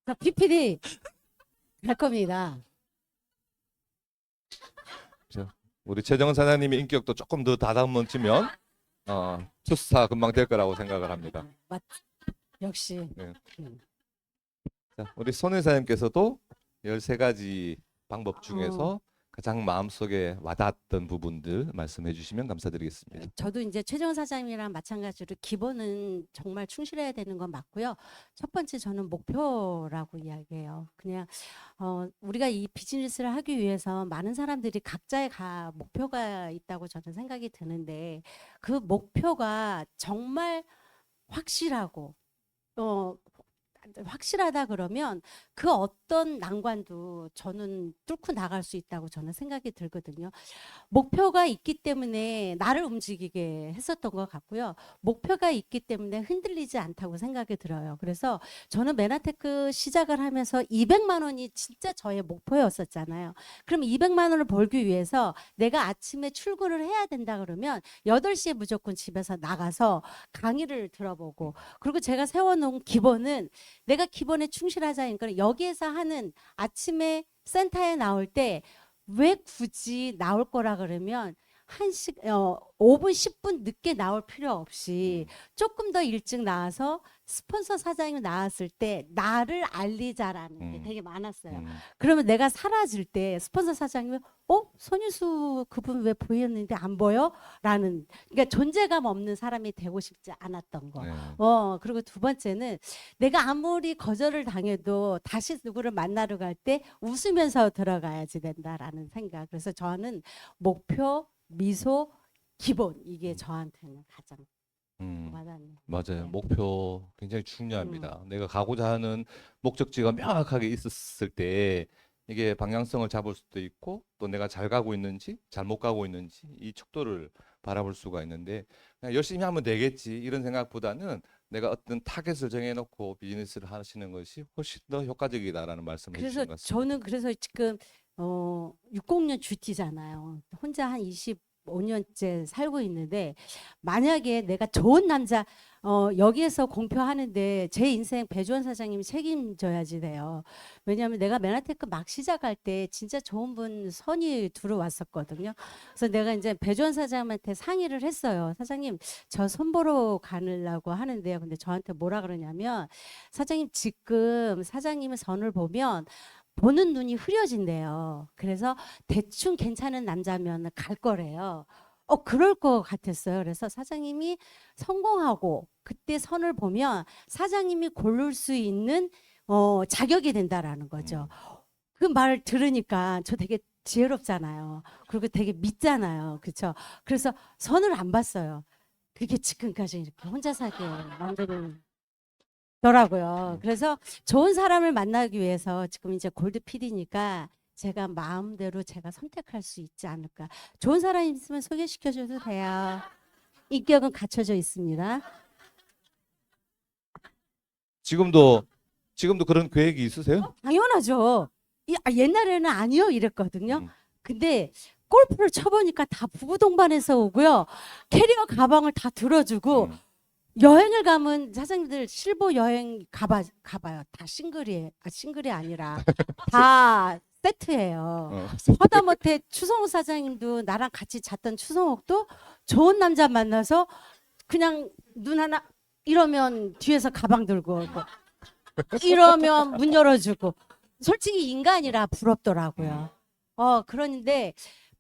자, PPD 갈 겁니다. 우리 최정은 사장님의 인격도 조금 더 다듬어지면 투스타 금방 될 거라고 생각을 합니다. 맞, 역시. 네. 자, 우리 손희 사장님께서도 13가지 방법 중에서 가장 마음속에 와닿았던 부분들 말씀해 주시면 감사드리겠습니다. 저도 이제 최정 사장님이랑 마찬가지로 기본은 정말 충실해야 되는 건 맞고요. 첫 번째 저는 목표라고 이야기해요. 그냥 우리가 이 비즈니스를 하기 위해서 많은 사람들이 각자의 목표가 있다고 저는 생각이 드는데, 그 목표가 정말 확실하고 확실하다 그러면 그 어떤 난관도 저는 뚫고 나갈 수 있다고 저는 생각이 들거든요. 목표가 있기 때문에 나를 움직이게 했었던 것 같고요. 목표가 있기 때문에 흔들리지 않다고 생각이 들어요. 그래서 저는 메나테크 시작을 하면서 200만 원이 진짜 저의 목표였었잖아요. 그럼 200만 원을 벌기 위해서 내가 아침에 출근을 해야 된다 그러면 8시에 무조건 집에서 나가서 강의를 들어보고, 그리고 제가 세워놓은 기본은 내가 기본에 충실하자니까 여기에서 하는 아침에 센터에 나올 때 왜 굳이 나올 거라 그러면 5분, 10분 늦게 나올 필요 없이 조금 더 일찍 나와서 스폰서 사장이 나왔을 때 나를 알리자라는 게 되게 많았어요. 그러면 내가 사라질 때 스폰서 사장님이 손유수 그분 왜 보였는데 안 보여? 라는, 그러니까 존재감 없는 사람이 되고 싶지 않았던 거. 네. 그리고 두 번째는 내가 아무리 거절을 당해도 다시 누구를 만나러 갈 때 웃으면서 들어가야지 된다라는 생각. 그래서 저는 목표, 미소, 기본, 이게 저한테는 가장 와닿네요. 맞아요. 네. 목표 굉장히 중요합니다. 내가 가고자 하는 목적지가 명확하게 있었을 때 이게 방향성을 잡을 수도 있고 또 내가 잘 가고 있는지 잘못 가고 있는지 이 척도를 바라볼 수가 있는데 그냥 열심히 하면 되겠지 이런 생각보다는 내가 어떤 타겟을 정해놓고 비즈니스를 하시는 것이 훨씬 더 효과적이다라는 말씀을 그래서 해주신 것 같습니다. 저는 그래서 지금 60년 주티잖아요. 혼자 한 25년째 살고 있는데 만약에 내가 좋은 남자 여기에서 공표하는데 제 인생 배주원 사장님이 책임져야지 돼요. 왜냐하면 내가 메나테크 막 시작할 때 진짜 좋은 분 선이 들어왔었거든요. 그래서 내가 이제 배주원 사장님한테 상의를 했어요. 사장님 저 손보러 가려고 하는데요. 근데 저한테 뭐라 그러냐면 사장님 지금 사장님의 선을 보면 보는 눈이 흐려진대요. 그래서 대충 괜찮은 남자면 갈 거래요. 그럴 것 같았어요. 그래서 사장님이 성공하고 그때 선을 보면 사장님이 고를 수 있는 자격이 된다라는 거죠. 그 말 들으니까 저 되게 지혜롭잖아요. 그리고 되게 믿잖아요. 그렇죠? 그래서 선을 안 봤어요. 그게 지금까지 이렇게 혼자 살게 만드는 더라고요. 그래서 좋은 사람을 만나기 위해서 지금 이제 골드 PD니까 제가 마음대로 제가 선택할 수 있지 않을까. 좋은 사람 있으면 소개시켜 줘도 돼요. 인격은 갖춰져 있습니다. 지금도 그런 계획이 있으세요? 당연하죠. 옛날에는 아니요 이랬거든요. 음. 근데 골프를 쳐보니까 다 부부 동반해서 오고요. 캐리어 가방을 다 들어주고 음. 여행을 가면 사장님들 실버 여행 가봐요. 다 싱글이 아니라 다 세트예요. 허다못해 추성욱 사장님도 나랑 같이 잤던 추성욱도 좋은 남자 만나서 그냥 눈 하나 이러면 뒤에서 가방 들고 오고 이러면 문 열어주고 솔직히 인간이라 부럽더라고요. 그런데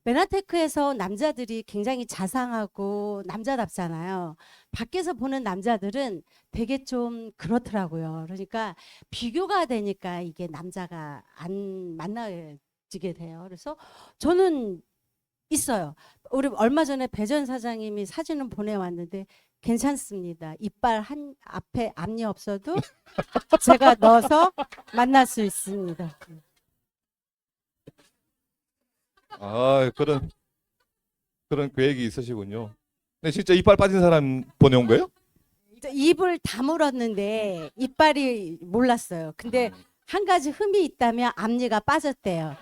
메나테크에서 남자들이 굉장히 자상하고 남자답잖아요. 밖에서 보는 남자들은 되게 좀 그렇더라고요. 그러니까 비교가 되니까 이게 남자가 안 만나지게 돼요. 그래서 저는 있어요. 우리 얼마 전에 배전 사장님이 사진을 보내왔는데 괜찮습니다. 이빨 한 앞에 앞니 없어도 제가 넣어서 만날 수 있습니다. 아, 그런 계획이 있으시군요. 근데 진짜 이빨 빠진 사람 보내온 거예요? 입을 다물었는데 이빨이 몰랐어요. 근데 한 가지 흠이 있다면 앞니가 빠졌대요.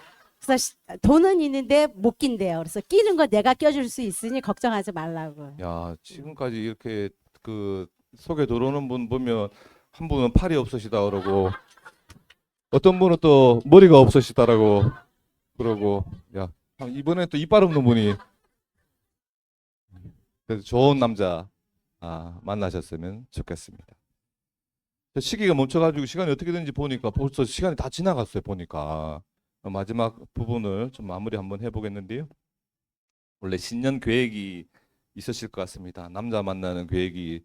그래서 돈은 있는데 못 낀대요. 그래서 끼는 거 내가 껴줄 수 있으니 걱정하지 말라고. 야, 지금까지 이렇게 그 속에 들어오는 분 보면 한 분은 팔이 없으시다 그러고 어떤 분은 또 머리가 없으시다라고 그러고 야, 이번에 또 이빨 없는 분이 그래서 좋은 남자 만나셨으면 좋겠습니다. 저 시기가 멈춰가지고 시간이 어떻게 되는지 보니까 벌써 시간이 다 지나갔어요. 보니까 마지막 부분을 좀 마무리 한번 해보겠는데요. 원래 신년 계획이 있으실 것 같습니다. 남자 만나는 계획이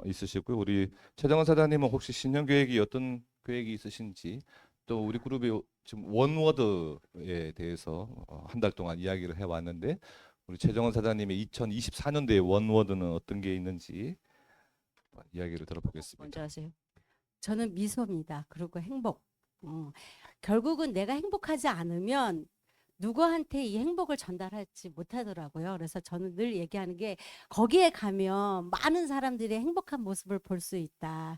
있으시고요. 우리 최정원 사장님은 혹시 신년 계획이 어떤 계획이 있으신지 또 우리 그룹의 지금 원워드에 대해서 한 달 동안 이야기를 해왔는데 우리 최정원 사장님의 2024년도의 원워드는 어떤 게 있는지 이야기를 들어보겠습니다. 먼저 하세요. 저는 미소입니다. 그리고 행복. 결국은 내가 행복하지 않으면 누구한테 이 행복을 전달하지 못하더라고요. 그래서 저는 늘 얘기하는 게 거기에 가면 많은 사람들이 행복한 모습을 볼 수 있다.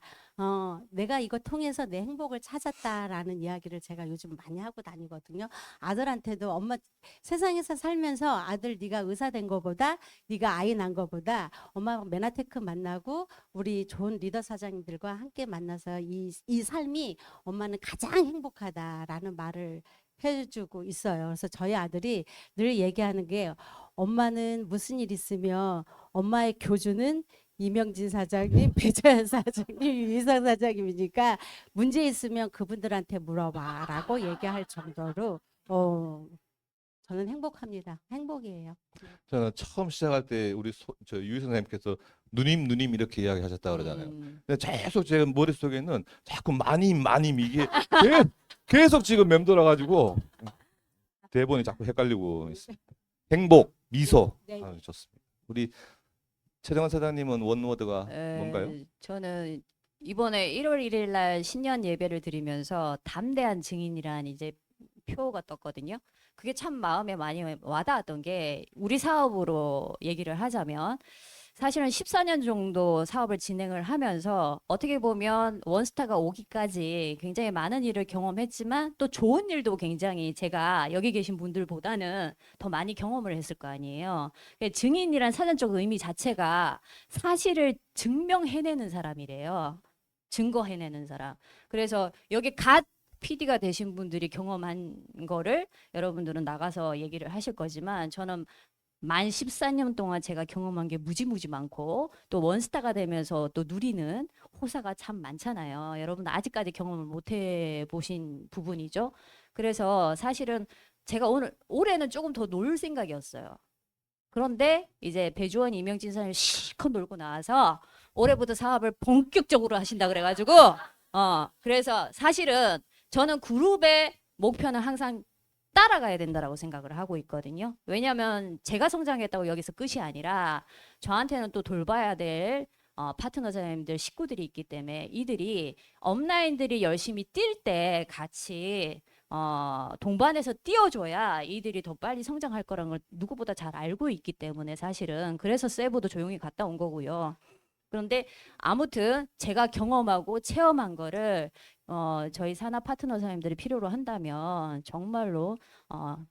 내가 이거 통해서 내 행복을 찾았다라는 이야기를 제가 요즘 많이 하고 다니거든요. 아들한테도 엄마 세상에서 살면서 아들 네가 의사 된 거보다 네가 아이 낳은 거보다 엄마 메나테크 만나고 우리 좋은 리더 사장님들과 함께 만나서 이 삶이 엄마는 가장 행복하다라는 말을 해주고 있어요. 그래서 저희 아들이 늘 얘기하는 게 엄마는 무슨 일 있으면 엄마의 교주는 이명진 사장님, 배재현 사장님, 유희상 사장님이니까 문제 있으면 그분들한테 물어봐라고 얘기할 정도로 저는 행복합니다. 행복이에요. 저는 처음 시작할 때 우리 저 유희 선생님께서 누님 이렇게 이야기하셨다 그러잖아요. 근데 계속 제 머릿속에는 자꾸 마님 이게 계속 지금 맴돌아가지고 대본이 자꾸 헷갈리고 있습니다. 행복, 미소. 네. 아유, 좋습니다. 우리 최정원 사장님은 원워드가 뭔가요? 저는 이번에 1월 1일 날 신년 예배를 드리면서 담대한 증인이란 이제 표가 떴거든요. 그게 참 마음에 많이 와닿았던 게 우리 사업으로 얘기를 하자면 사실은 14년 정도 사업을 진행을 하면서 어떻게 보면 원스타가 오기까지 굉장히 많은 일을 경험했지만 또 좋은 일도 굉장히 제가 여기 계신 분들보다는 더 많이 경험을 했을 거 아니에요. 증인이란 사전적 의미 자체가 사실을 증명해내는 사람이래요. 증거해내는 사람. 그래서 여기 갓 PD가 되신 분들이 경험한 거를 여러분들은 나가서 얘기를 하실 거지만 저는 만 14년 동안 제가 경험한 게 무지무지 많고 또 원스타가 되면서 또 누리는 호사가 참 많잖아요. 여러분 아직까지 경험을 못 해보신 부분이죠. 그래서 사실은 제가 올해는 조금 더 놀 생각이었어요. 그런데 이제 배주원 이명진 사장님 실컷 놀고 나와서 올해부터 사업을 본격적으로 하신다 그래가지고 그래서 사실은 저는 그룹의 목표는 항상 따라가야 된다라고 생각을 하고 있거든요. 왜냐하면 제가 성장했다고 여기서 끝이 아니라 저한테는 또 돌봐야 될 파트너 사장님들 식구들이 있기 때문에 이들이 업라인들이 열심히 뛸 때 같이 동반해서 띄워줘야 이들이 더 빨리 성장할 거라는 걸 누구보다 잘 알고 있기 때문에 사실은 그래서 세부도 조용히 갔다 온 거고요. 그런데 아무튼 제가 경험하고 체험한 거를 저희 산하 파트너 사장님들이 필요로 한다면 정말로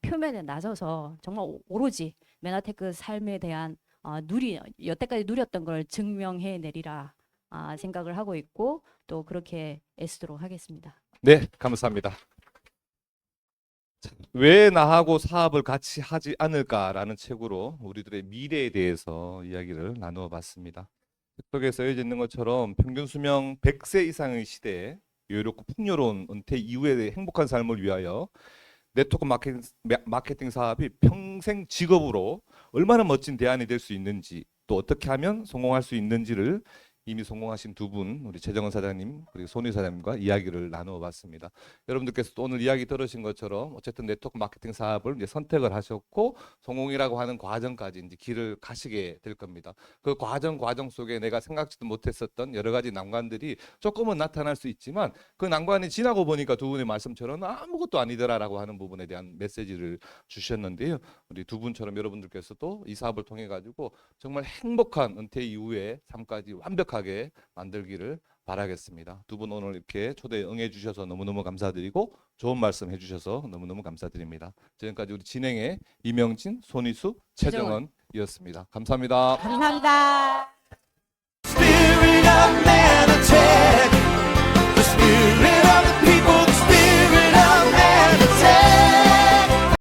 표면에 나서서 정말 오로지 메나테크 삶에 대한 여태까지 누렸던 걸 증명해 내리라 생각을 하고 있고 또 그렇게 애쓰도록 하겠습니다. 네, 감사합니다. 왜 나하고 사업을 같이 하지 않을까라는 책으로 우리들의 미래에 대해서 이야기를 나누어 봤습니다. 속에 쓰여져 있는 것처럼 평균 수명 100세 이상의 시대에 여유롭고 풍요로운 은퇴 이후의 행복한 삶을 위하여 네트워크 마케팅 사업이 평생 직업으로 얼마나 멋진 대안이 될 수 있는지 또 어떻게 하면 성공할 수 있는지를 이미 성공하신 두 분, 우리 최정원 사장님 그리고 손희 사장님과 이야기를 나누어 봤습니다. 여러분들께서 또 오늘 이야기 들으신 것처럼 어쨌든 네트워크 마케팅 사업을 이제 선택을 하셨고 성공이라고 하는 과정까지 이제 길을 가시게 될 겁니다. 그 과정 속에 내가 생각지도 못했었던 여러 가지 난관들이 조금은 나타날 수 있지만 그 난관이 지나고 보니까 두 분의 말씀처럼 아무것도 아니더라라고 하는 부분에 대한 메시지를 주셨는데요. 우리 두 분처럼 여러분들께서도 이 사업을 통해 가지고 정말 행복한 은퇴 이후의 삶까지 완벽하게 만들기를 바라겠습니다. 두 분 오늘 이렇게 초대에 응해 주셔서 너무너무 감사드리고 좋은 말씀 해주셔서 너무너무 감사드립니다. 지금까지 우리 진행의 이명진, 손희수, 최정원이었습니다. 감사합니다. 감사합니다.